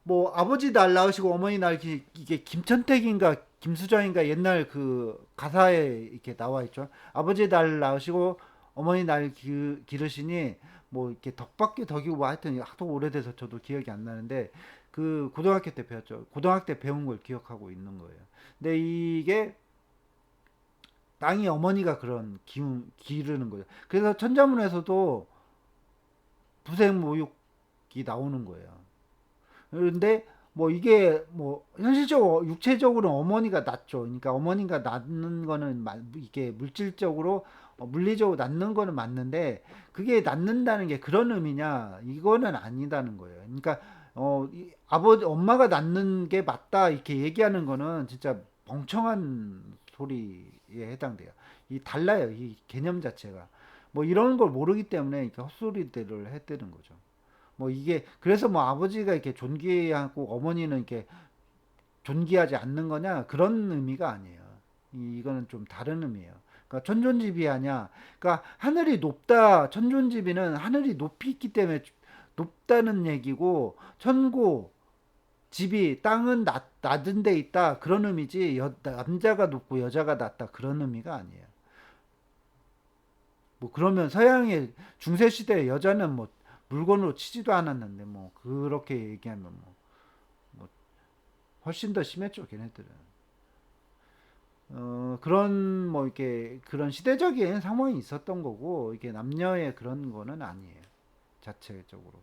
뭐 아버지 날 낳으시고 어머니 날 이게 김천택인가 김수정인가 옛날 그 가사에 이렇게 나와 있죠. 아버지 날 낳으시고 어머니 날 기르시니 뭐 이렇게 덕밖에 덕이고 뭐 하여튼 하도 오래돼서 저도 기억이 안 나는데 그 고등학교 때 배웠죠. 고등학교 때 배운 걸 기억하고 있는 거예요. 근데 이게 땅이 어머니가 그런 기르는 거예요. 그래서 천자문에서도 부생모육이 나오는 거예요. 그런데 뭐 이게 뭐 현실적으로 육체적으로 어머니가 낫죠. 그러니까 어머니가 낳는 거는 이게 물질적으로 물리적으로 낳는 거는 맞는데 그게 낳는다는 게 그런 의미냐? 이거는 아니다는 거예요. 그러니까 아버지 엄마가 낳는 게 맞다 이렇게 얘기하는 거는 진짜 멍청한 소리에 해당돼요. 이 달라요. 이 개념 자체가. 뭐 이런 걸 모르기 때문에 이렇게 헛소리들을 했다는 거죠. 뭐 이게 그래서 뭐 아버지가 이렇게 존귀하고 어머니는 이렇게 존귀하지 않는 거냐 그런 의미가 아니에요. 이거는 좀 다른 의미예요. 그러니까 천존지비하냐. 그러니까 하늘이 높다. 천존지비는 하늘이 높이 있기 때문에 높다는 얘기고 천고 집이 땅은 낮은 데 있다 그런 의미지 남자가 높고 여자가 낮다 그런 의미가 아니에요. 뭐 그러면 서양의 중세 시대 여자는 뭐 물건으로 치지도 않았는데 뭐 그렇게 얘기하면 뭐 훨씬 더 심했죠 걔네들은. 그런 뭐 이렇게 그런 시대적인 상황이 있었던 거고 이게 남녀의 그런 거는 아니에요 자체적으로.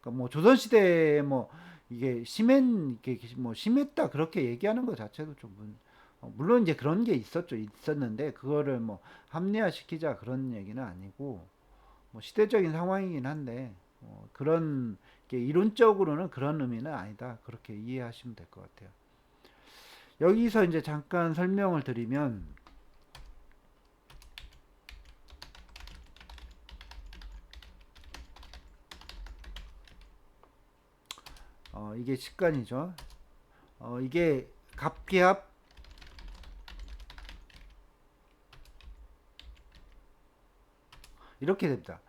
그러니까 뭐 조선 시대에 뭐 이게 이게 뭐 심했다 그렇게 얘기하는 것 자체도 좀 물론 이제 그런 게 있었는데 그거를 뭐 합리화시키자 그런 얘기는 아니고 뭐 시대적인 상황이긴 한데 그런 이론적으로는 그런 의미는 아니다. 그렇게 이해하시면 될 것 같아요. 여기서 이제 잠깐 설명을 드리면 이게 직관이죠. 이게 갑기합 이렇게 됩니다.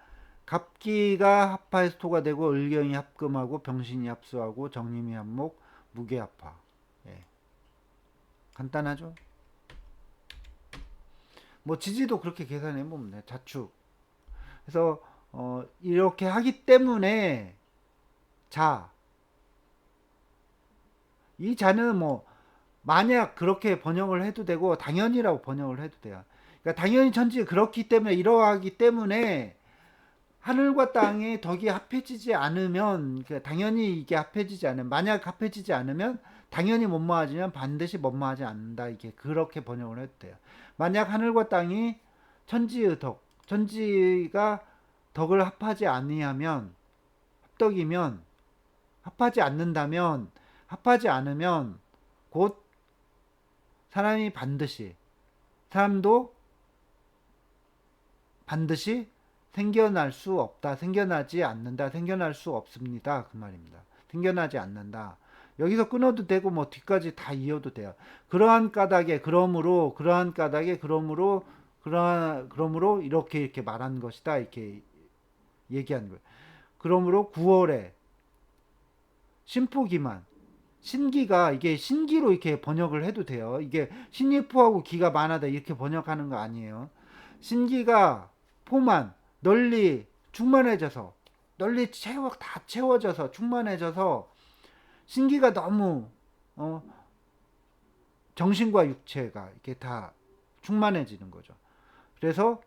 갑기가 합하에서 토가 되고 을경이 합금하고 병신이 합수하고 정림이 합목 무게합화. 예. 간단하죠? 뭐 지지도 그렇게 계산해 보면 돼. 자축. 그래서 이렇게 하기 때문에 자, 이 자는 뭐 만약 그렇게 번역을 해도 되고 당연이라고 번역을 해도 돼요. 그러니까 당연히 천지 그렇기 때문에 이러하기 때문에 하늘과 땅의 덕이 합해지지 않으면 그러니까 당연히 이게 합해지지 않으면 만약 합해지지 않으면 당연히 못마하지만 반드시 못마하지 않는다. 이게 그렇게 번역을 해도 돼요. 만약 하늘과 땅이 천지의 덕, 천지가 덕을 합하지 아니하면 합덕이면 합하지 않는다면 합하지 않으면 곧 사람이 반드시 사람도 반드시 생겨날 수 없다. 생겨나지 않는다. 생겨날 수 없습니다. 그 말입니다. 생겨나지 않는다. 여기서 끊어도 되고 뭐 뒤까지 다 이어도 돼요. 그러한 까닭에 그러므로 그러한 까닭에 그러므로 이렇게 말한 것이다. 이렇게 얘기한 거예요. 그러므로 9월에 신포기만 신기가 이게 신기로 이렇게 번역을 해도 돼요. 이게 신이포하고 기가 많아다 이렇게 번역하는 거 아니에요. 신기가 포만 널리 충만해져서 널리 다 채워져서 충만해져서 신기가 너무 어, 정신과 육체가 이렇게 다 충만해지는 거죠. 그래서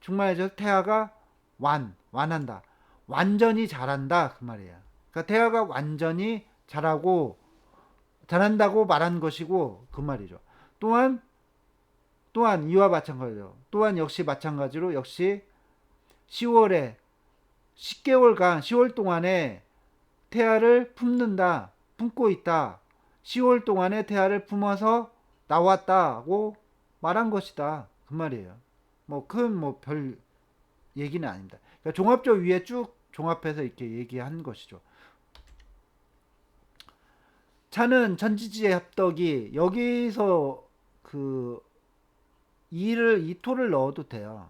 충만해져서 태아가 완한다. 완전히 자란다 그 말이에요. 그러니까 태아가 완전히 잘한다고 말한 것이고 그 말이죠. 또한 이와 마찬가지로 또한 역시 마찬가지로 역시 10월에 10개월간 10월 동안에 태아를 품고 있다. 10월 동안에 태아를 품어서 나왔다고 말한 것이다. 그 말이에요. 뭐 큰 뭐 별 얘기는 아닙니다. 그러니까 종합적 위에 쭉 종합해서 이렇게 얘기한 것이죠. 차는 천지지의 합덕이 여기서 그 이토를 넣어도 돼요.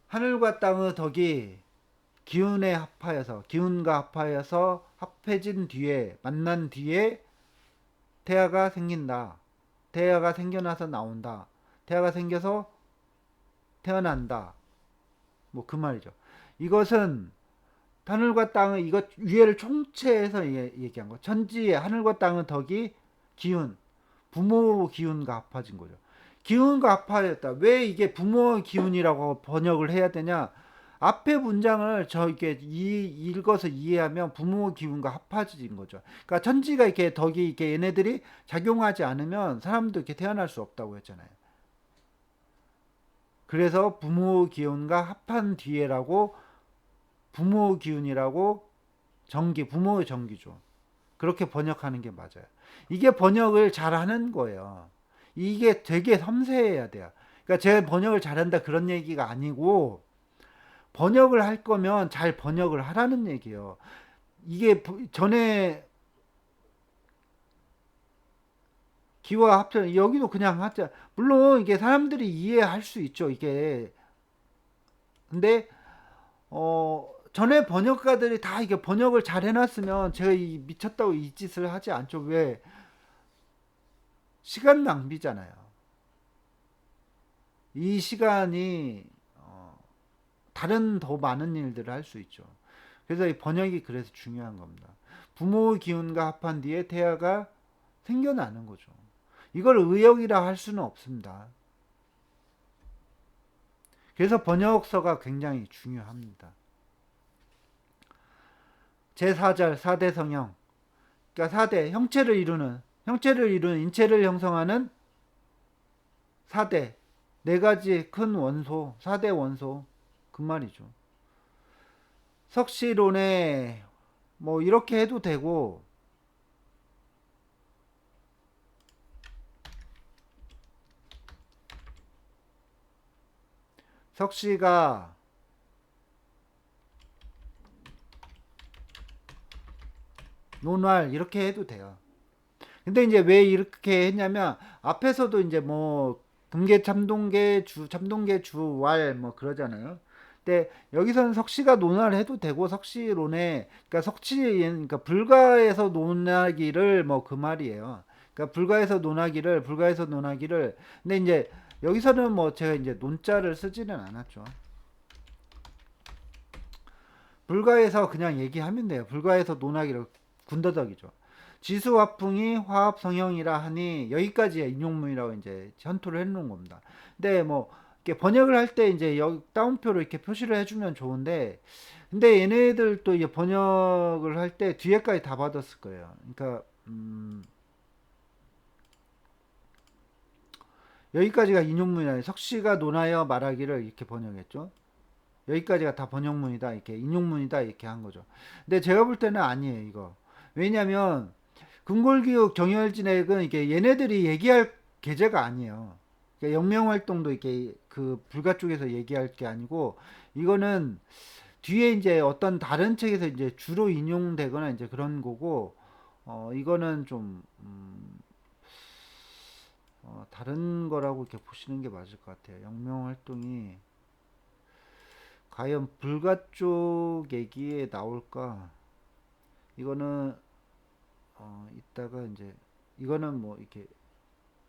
하늘과 땅의 덕이 기운과 합하여서 합해진 뒤에 만난 뒤에 태아가 생긴다. 태아가 생겨나서 나온다. 태아가 생겨서 태어난다. 뭐 그 말이죠. 이것은 하늘과 땅의 이것 위에를 총체해서 얘기한 거. 천지의 하늘과 땅의 덕이 기운, 부모 기운과 합해진 거죠. 기운과 합하였다. 왜 이게 부모의 기운이라고 번역을 해야 되냐? 앞에 문장을 읽어서 이해하면 부모의 기운과 합해진 거죠. 그러니까 천지가 이렇게 덕이 이렇게 얘네들이 작용하지 않으면 사람도 이렇게 태어날 수 없다고 했잖아요. 그래서 부모의 기운과 합한 뒤에라고 부모의 기운이라고 부모의 정기죠. 그렇게 번역하는 게 맞아요. 이게 번역을 잘하는 거예요. 이게 되게 섬세해야 돼요. 그러니까 제가 번역을 잘한다 그런 얘기가 아니고 번역을 할 거면 잘 번역을 하라는 얘기예요. 이게 전에 기와 합쳐 여기도 그냥 하자. 물론 이게 사람들이 이해할 수 있죠. 이게 근데 전에 번역가들이 다 이게 번역을 잘 해놨으면 제가 미쳤다고 이 짓을 하지 않죠. 왜? 시간 낭비잖아요. 이 시간이 다른 더 많은 일들을 할 수 있죠. 그래서 이 번역이 그래서 중요한 겁니다. 부모의 기운과 합한 뒤에 태아가 생겨나는 거죠. 이걸 의역이라 할 수는 없습니다. 그래서 번역서가 굉장히 중요합니다. 제4절 4대 성형. 그러니까 4대 형체를 이루는 인체를 형성하는 4대, 네 가지 큰 원소, 4대 원소, 그 말이죠. 석시론에 뭐 이렇게 해도 되고, 석시가 논활 이렇게 해도 돼요. 근데 이제 왜 이렇게 했냐면 앞에서도 이제 뭐 금계 참동계 주 참동계 주왈 뭐 그러잖아요. 근데 여기서는 석시가 논할 해도 되고 석시론에 그러니까 석시 그러니까 불가에서 논하기를 뭐 그 말이에요. 그러니까 불가에서 논하기를 근데 이제 여기서는 뭐 제가 이제 논자를 쓰지는 않았죠. 불가에서 그냥 얘기하면 돼요. 불가에서 논하기를 군더더기죠. 지수화풍이 화합 성형이라 하니 여기까지의 인용문이라고 이제 현토를 해놓은 겁니다. 근데 뭐 이렇게 번역을 할 때 이제 여기 따옴표로 이렇게 표시를 해주면 좋은데, 근데 얘네들 또 이제 번역을 할 때 뒤에까지 다 받았을 거예요. 그러니까 여기까지가 인용문이라 석씨가 논하여 말하기를 이렇게 번역했죠. 여기까지가 다 번역문이다 이렇게 인용문이다 이렇게 한 거죠. 근데 제가 볼 때는 아니에요 이거. 왜냐면 근골기육 정열진액은 이게 얘네들이 얘기할 계제가 아니에요. 그러니까 영명활동도 이렇게 그 불가 쪽에서 얘기할 게 아니고 이거는 뒤에 이제 어떤 다른 책에서 이제 주로 인용되거나 이제 그런 거고 이거는 좀 다른 거라고 이렇게 보시는 게 맞을 것 같아요. 영명활동이 과연 불가 쪽 얘기에 나올까? 이거는 이따가 이제 이거는 뭐 이렇게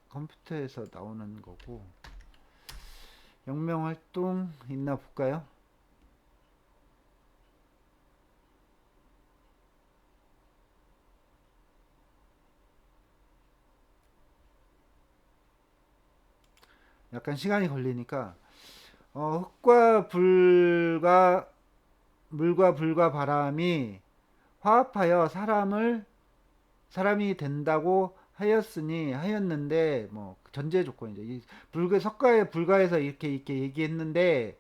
컴퓨터에서 나오는 거고 영명 활동 있나 볼까요? 약간 시간이 걸리니까 흙과 불과 물과 불과 바람이 화합하여 사람이 된다고 하였는데 뭐 전제 조건이죠. 이 불가 석가의 불가에서 이렇게 얘기했는데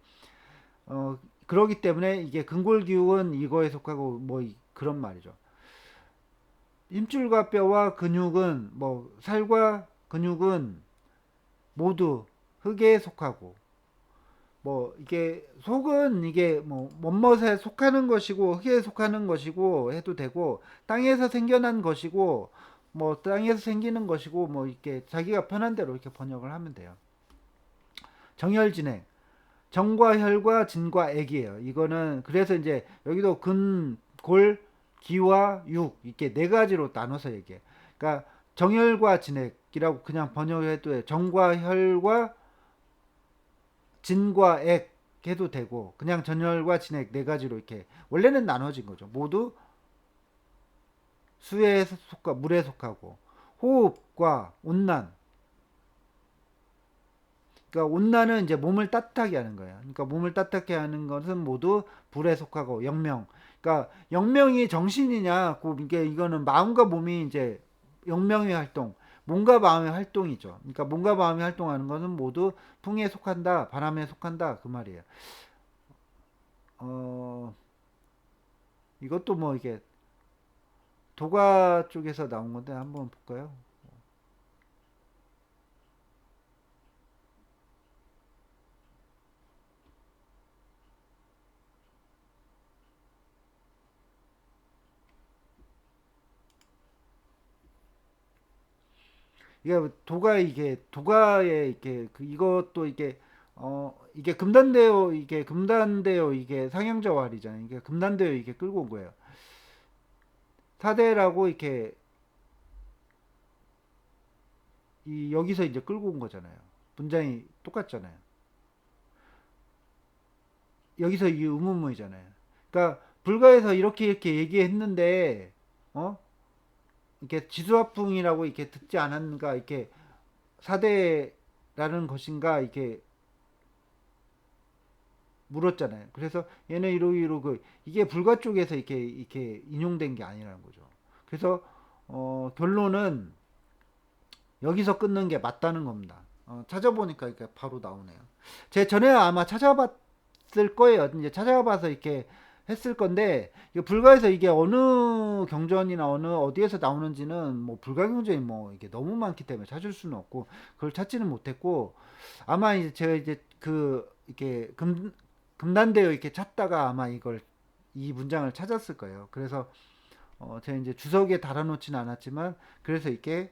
그러기 때문에 이게 근골기육은 이거에 속하고 뭐 그런 말이죠. 힘줄과 뼈와 근육은 뭐 살과 근육은 모두 흙에 속하고 뭐 이게 속은 이게 뭐 못못에 속하는 것이고 흙에 속하는 것이고 해도 되고 땅에서 생겨난 것이고 뭐 땅에서 생기는 것이고 뭐 이렇게 자기가 편한 대로 이렇게 번역을 하면 돼요. 정혈진액 정과 혈과 진과 액이에요. 이거는 그래서 이제 여기도 근, 골, 기와 육 이렇게 네 가지로 나눠서 얘기해. 그러니까 정혈과 진액이라고 그냥 번역해도 돼. 정과 혈과 진과 액 해도 되고 그냥 전혈과 진액 네 가지로 이렇게 원래는 나눠진 거죠. 모두 수에 속하 물에 속하고 호흡과 온난 그러니까 온난은 이제 몸을 따뜻하게 하는 거예요. 그러니까 몸을 따뜻하게 하는 것은 모두 불에 속하고 영명. 그러니까 영명이 정신이냐? 이게 이거는 마음과 몸이 이제 영명의 활동, 몸과 마음의 활동이죠. 그러니까 몸과 마음이 활동하는 것은 모두 풍에 속한다, 바람에 속한다 그 말이에요. 어 이것도 뭐 이게 도가 쪽에서 나온 건데 한번 볼까요? 이게 도가의 이게 이것도 이게 금단대요 이게 상향자왈이잖아요. 이게 금단대요 이게 끌고 온 거예요. 사대라고 이렇게 이 여기서 이제 끌고 온 거잖아요. 문장이 똑같잖아요. 여기서 이 의문문이잖아요. 그러니까 불가에서 이렇게 얘기했는데 어 이렇게 지수화풍이라고 이렇게 듣지 않았는가 이렇게 사대라는 것인가 이렇게 물었잖아요. 그래서 얘는 이러고 이게 불가 쪽에서 이렇게 인용된 게 아니라는 거죠. 그래서 결론은 여기서 끊는 게 맞다는 겁니다. 찾아보니까 이렇게 바로 나오네요. 제 전에 아마 찾아봤을 거예요. 이제 찾아봐서 이렇게 했을 건데 이게 불가에서 이게 어느 경전이나 어느 어디에서 나오는지는 뭐 불가 경전이 뭐 이게 너무 많기 때문에 찾을 수는 없고 그걸 찾지는 못했고 아마 이제 제가 이제 그 이렇게 금단대요 이렇게 찾다가 아마 이걸 이 문장을 찾았을 거예요. 그래서 제가 이제 주석에 달아놓지는 않았지만 그래서 이렇게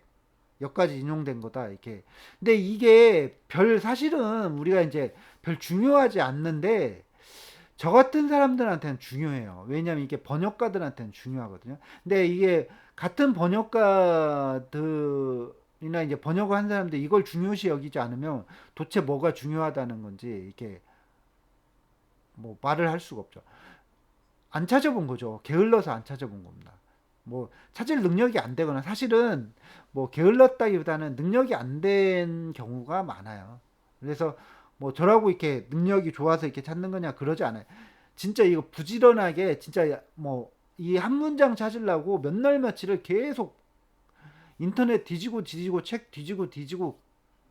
여기까지 인용된 거다 이렇게. 근데 이게 별 사실은 우리가 이제 별 중요하지 않는데 저 같은 사람들한테는 중요해요. 왜냐하면 이게 번역가들한테는 중요하거든요. 근데 이게 같은 번역가들이나 이제 번역을 한 사람들 이걸 중요시 여기지 않으면 도대체 뭐가 중요하다는 건지 이렇게 뭐 말을 할 수가 없죠. 안 찾아본 거죠. 게을러서 안 찾아본 겁니다. 뭐 찾을 능력이 안 되거나 사실은 뭐 게을렀다기보다는 능력이 안 된 경우가 많아요. 그래서 뭐 저라고 이렇게 능력이 좋아서 이렇게 찾는 거냐 그러지 않아요. 진짜 이거 부지런하게 진짜 뭐 이 한 문장 찾으려고 몇 날 며칠을 계속 인터넷 뒤지고 뒤지고 책 뒤지고 뒤지고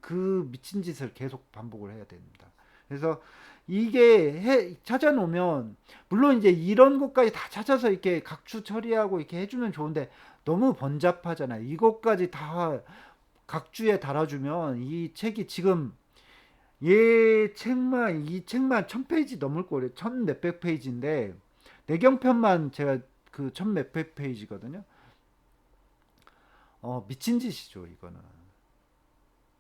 그 미친 짓을 계속 반복을 해야 됩니다. 그래서 이게 찾아놓으면 물론 이제 이런 것까지 다 찾아서 이렇게 각주 처리하고 이렇게 해주면 좋은데 너무 번잡하잖아요. 이것까지 다 각주에 달아주면 이 책이 지금 이 책만 1000페이지 넘을 거래. 1000 몇백 페이지인데 내경편만 제가 그 1000 몇백 페이지거든요. 미친 짓이죠, 이거는.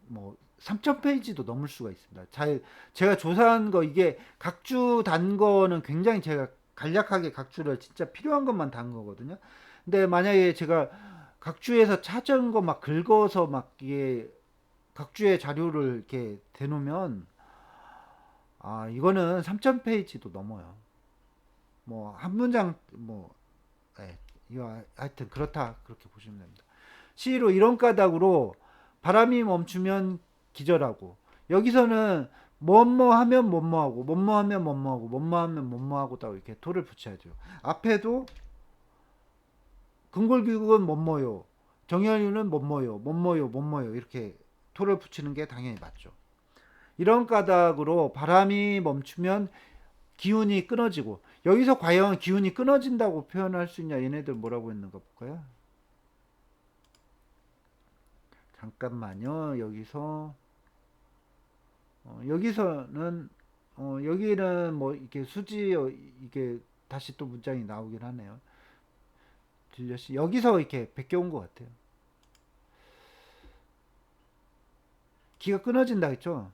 뭐 3000페이지도 넘을 수가 있습니다. 제가 조사한 거 이게 각주 단 거는 굉장히 제가 간략하게 각주를 진짜 필요한 것만 단 거거든요. 근데 만약에 제가 각주에서 찾은 거 막 긁어서 막 이게 각주의 자료를 이렇게 대놓으면 이거는 3000페이지도 넘어요. 뭐 한 문장 뭐 이거 하여튼 그렇다 그렇게 보시면 됩니다. 시로 이런 까닭으로 바람이 멈추면 기절하고 여기서는 뭐뭐 하면 뭐뭐 하고 뭐뭐 하면 뭐뭐 하고 뭐뭐 하면 뭐뭐 하고 딱 이렇게 토를 붙여야죠. 앞에도 근골기국은 뭐뭐요, 정연유는 뭐뭐요, 뭐뭐요, 뭐뭐요 이렇게 토를 붙이는 게 당연히 맞죠. 이런 까닭으로 바람이 멈추면 기운이 끊어지고 여기서 과연 기운이 끊어진다고 표현할 수 있냐 얘네들 뭐라고 했는가 볼까요? 잠깐만요. 여기서는 여기는 뭐 이게 수지 이게 다시 또 문장이 나오긴 하네요. 들렸시 여기서 이렇게 베껴온 것 같아요. 기가 끊어진다 했죠.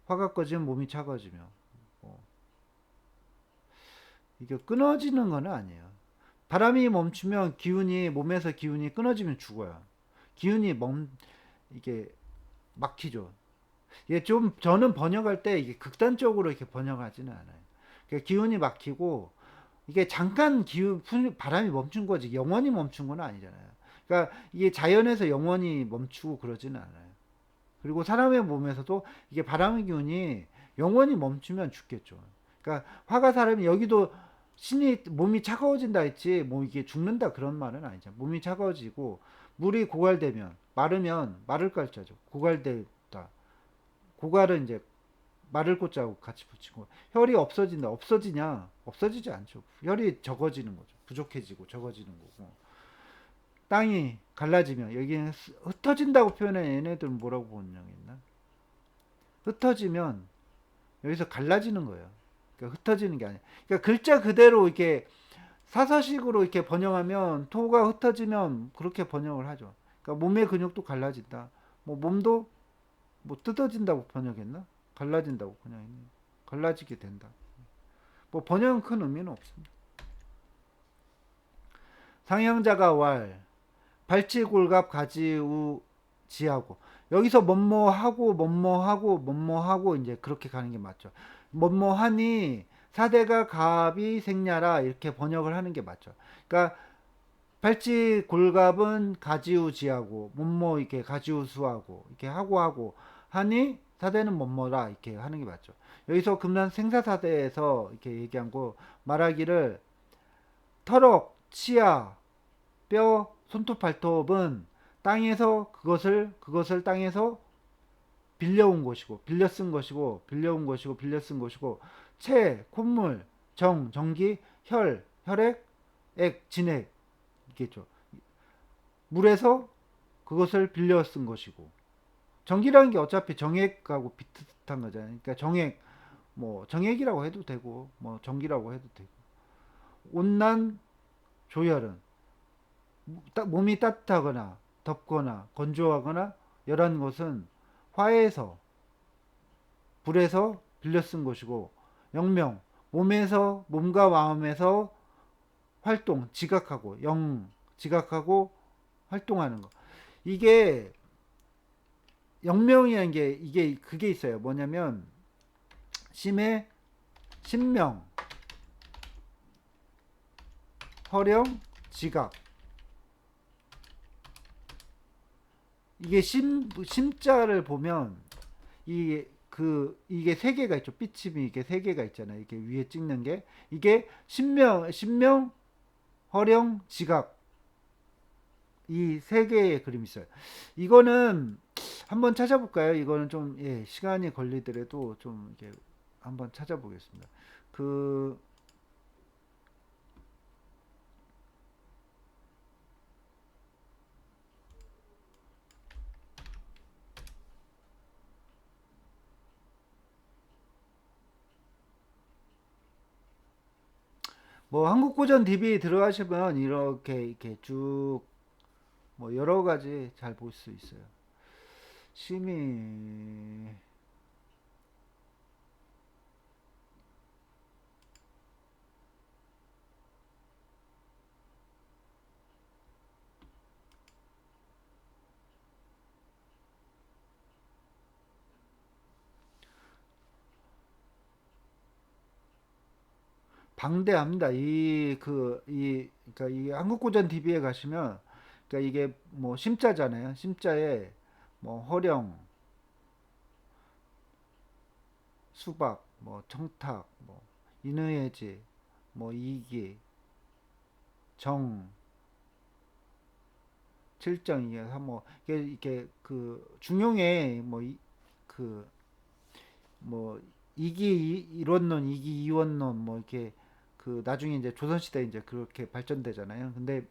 화가 꺼지면 몸이 차가워지며 이게 끊어지는 건 아니에요. 바람이 멈추면 기운이 몸에서 기운이 끊어지면 죽어요. 기운이 이게 막히죠. 이게 좀 저는 번역할 때 이게 극단적으로 이렇게 번역하지는 않아요. 그러니까 기운이 막히고 이게 잠깐 바람이 멈춘 거지 영원히 멈춘 건 아니잖아요. 그러니까 이게 자연에서 영원히 멈추고 그러지는 않아요. 그리고 사람의 몸에서도 이게 바람의 기운이 영원히 멈추면 죽겠죠. 그러니까 화가 사람이 여기도 신이 몸이 차가워진다 했지 뭐 이게 죽는다 그런 말은 아니죠. 몸이 차가워지고 물이 고갈되면 마르면 마를 깔자죠. 고갈되다. 고갈은 이제 마를 꽃자하고 같이 붙이고 혈이 없어진다. 없어지냐? 없어지지 않죠. 혈이 적어지는 거죠. 부족해지고 적어지는 거고. 땅이 갈라지면 여기는 흩어진다고 표현해 얘네들은 뭐라고 번역했나? 흩어지면 여기서 갈라지는 거예요. 그러니까 흩어지는 게 아니야. 그러니까 글자 그대로 이렇게 사서식으로 이렇게 번역하면 토가 흩어지면 그렇게 번역을 하죠. 그러니까 몸의 근육도 갈라진다. 뭐 몸도 뭐 뜯어진다고 번역했나? 갈라진다고 번역했나? 갈라지게 된다. 뭐 번역은 큰 의미는 없습니다. 상형자가 왈, 발치골갑 가지우 지하고 여기서 뭐뭐하고 뭐뭐하고 뭐뭐하고 이제 그렇게 가는 게 맞죠. 뭐뭐하니 사대가 갑이 생냐라 이렇게 번역을 하는 게 맞죠. 그러니까 발치골갑은 가지우지하고 뭐뭐 이렇게 가지우수하고 이렇게 하고 하니 사대는 뭐뭐라 이렇게 하는 게 맞죠. 여기서 금난 생사사대에서 이렇게 얘기한 거 말하기를 터럭, 치아, 뼈, 손톱, 발톱은 땅에서 그것을 땅에서 빌려온 것이고 빌려 쓴 것이고 빌려온 것이고 빌려 쓴 것이고 체, 콧물, 정, 전기, 혈, 혈액, 액, 진액 이겠죠. 물에서 그것을 빌려 쓴 것이고 전기라는 게 어차피 정액하고 비슷한 거잖아요. 그러니까 정액 뭐 정액이라고 해도 되고 뭐 전기라고 해도 되고 온난 조열은 몸이 따뜻하거나 덥거나 건조하거나 열한 것은 화에서 불에서 빌려 쓴 것이고 영명 몸에서 몸과 마음에서 활동 지각하고 지각하고 활동하는 거 이게 영명이라는 게 이게 그게 있어요. 뭐냐면 심해 신명 허령 지각 이게 심자를 보면 이게 세 개가 있죠. 삐침이 이게 세 개가 있잖아요. 이게 위에 찍는 게 이게 신명 허령 지각 이 세 개의 그림이 있어요. 이거는 한번 찾아볼까요? 이거는 좀 예, 시간이 걸리더라도 좀 이렇게 한번 찾아보겠습니다. 그 뭐 한국고전 DB 들어가시면 이렇게 쭉 뭐 여러 가지 잘 볼 수 있어요. 심의 방대합니다. 그러니까 이 한국고전 DB에 가시면 그러니까 이게 뭐 심자잖아요. 심자에 뭐 허령, 수박, 뭐 청탁, 뭐 인의해지, 뭐 이기, 정, 칠정 이게 뭐 이게 그 중용에 그 뭐 이기 이론론, 이기 이원론 뭐 이렇게 그 나중에 이제 조선시대 이제 그렇게 발전되잖아요. 근데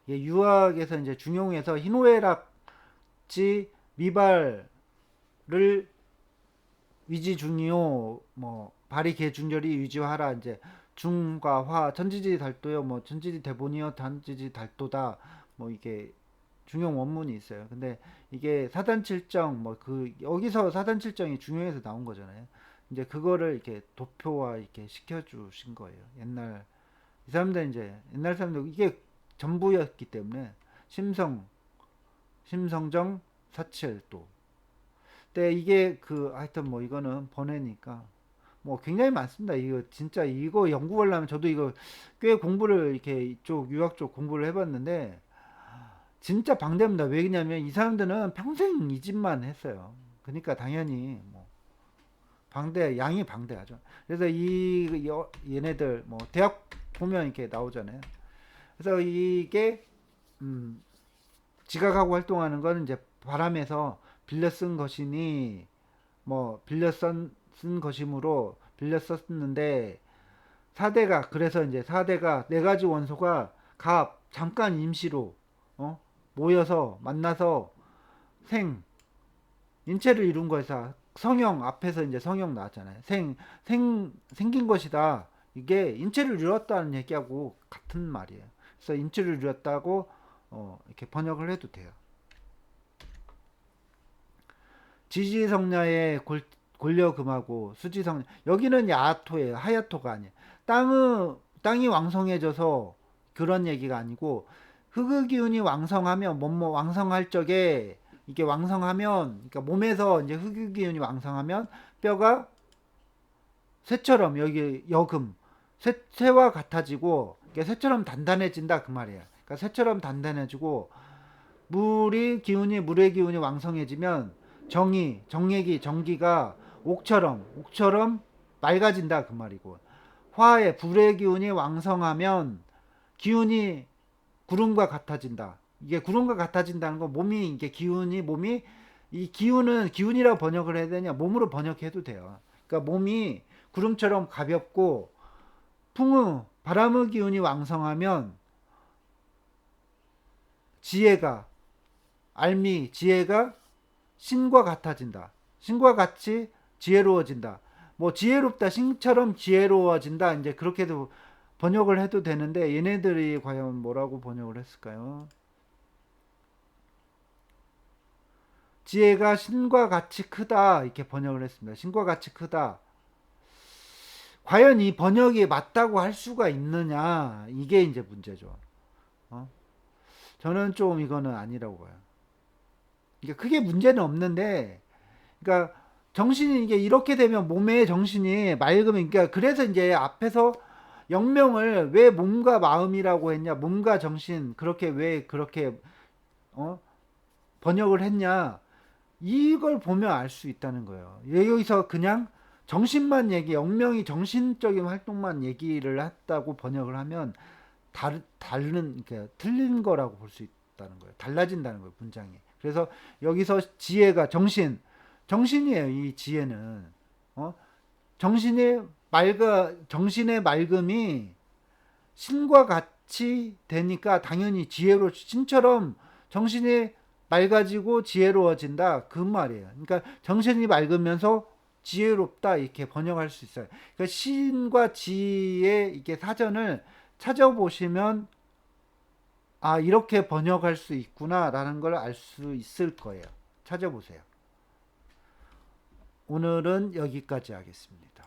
유학에서 이제 중용에서 희노애락지 미발을 위지 중이요 뭐 발이 개중절이 위지하라 이제 중과 화 천지지 달도요 뭐 천지지 대본이요 단지지 달도다 뭐 이게 중용 원문이 있어요. 근데 이게 사단칠정 뭐 그 여기서 사단칠정이 중용에서 나온 거잖아요. 이제 그거를 이렇게 도표화 이렇게 시켜주신 거예요. 이 사람들 이제 옛날 사람들 이게 전부였기 때문에 심성 심성정 사칠도 근데 이게 하여튼 뭐 이거는 번외니까 뭐 굉장히 많습니다. 이거 진짜 이거 연구하려면 저도 이거 꽤 공부를 이렇게 이쪽 유학 쪽 공부를 해봤는데 진짜 방대합니다. 왜냐면 이 사람들은 평생 이 집만 했어요. 그러니까 당연히 뭐 양이 방대하죠. 그래서 얘네들 뭐 대학 보면 이렇게 나오잖아요. 그래서 이게 음, 지각하고 활동하는 거는 이제 바람에서 빌려 쓴 것이니 뭐 쓴 것이므로 빌려 썼는데 그래서 이제 4대가 네 가지 원소가 잠깐 임시로 어? 모여서 만나서 인체를 이룬 거에서 성형 앞에서 이제 성형 나왔잖아요. 생긴 것이다. 이게 인체를 이뤘다는 얘기하고 같은 말이에요. 그래서 인체를 이뤘다고 이렇게 번역을 해도 돼요. 지지성야의 골려금하고 수지성 여기는 야토예요. 하야토가 아니에요. 땅이 왕성해져서 그런 얘기가 아니고 흑의 기운이 왕성하면 뭐뭐 왕성할 적에 이게 왕성하면 그러니까 몸에서 이제 흑의 기운이 왕성하면 뼈가 쇠처럼 여기 여금 쇠와 같아지고 쇠처럼 단단해진다 그 말이에요. 그러니까 쇠처럼 단단해지고 물의 기운이 왕성해지면 전기가 옥처럼 맑아진다 그 말이고 불의 기운이 왕성하면 기운이 구름과 같아진다. 이게 구름과 같아진다는 건 몸이 이 기운은 기운이라 번역을 해야 되냐? 몸으로 번역해도 돼요. 그러니까 몸이 구름처럼 가볍고 풍의 바람의 기운이 왕성하면 지혜가 지혜가 신과 같아진다. 신과 같이 지혜로워진다. 뭐 지혜롭다, 신처럼 지혜로워진다. 이제 그렇게도 번역을 해도 되는데 얘네들이 과연 뭐라고 번역을 했을까요? 지혜가 신과 같이 크다 이렇게 번역을 했습니다. 신과 같이 크다. 과연 이 번역이 맞다고 할 수가 있느냐 이게 이제 문제죠. 어? 저는 좀 이거는 아니라고 봐요. 그러니까 크게 문제는 없는데, 그러니까 정신이 이게 이렇게 되면 몸의 정신이 맑으면, 그러니까 그래서 이제 앞에서 영명을 왜 몸과 마음이라고 했냐, 몸과 정신 그렇게 왜 그렇게 어? 번역을 했냐, 이걸 보면 알 수 있다는 거예요. 여기서 그냥 정신만 영명이 정신적인 활동만 얘기를 했다고 번역을 하면 그러니까 틀린 거라고 볼 수 있다는 거예요. 달라진다는 거예요, 문장이. 그래서 여기서 지혜가 정신이에요, 이 지혜는. 어? 정신의 맑음이 신과 같이 되니까 당연히 신처럼 정신이 맑아지고 지혜로워진다. 그 말이에요. 그러니까 정신이 맑으면서 지혜롭다 이렇게 번역할 수 있어요. 그러니까 신과 지혜 이게 사전을 찾아보시면 이렇게 번역할 수 있구나라는 걸 알 수 있을 거예요. 찾아보세요. 오늘은 여기까지 하겠습니다.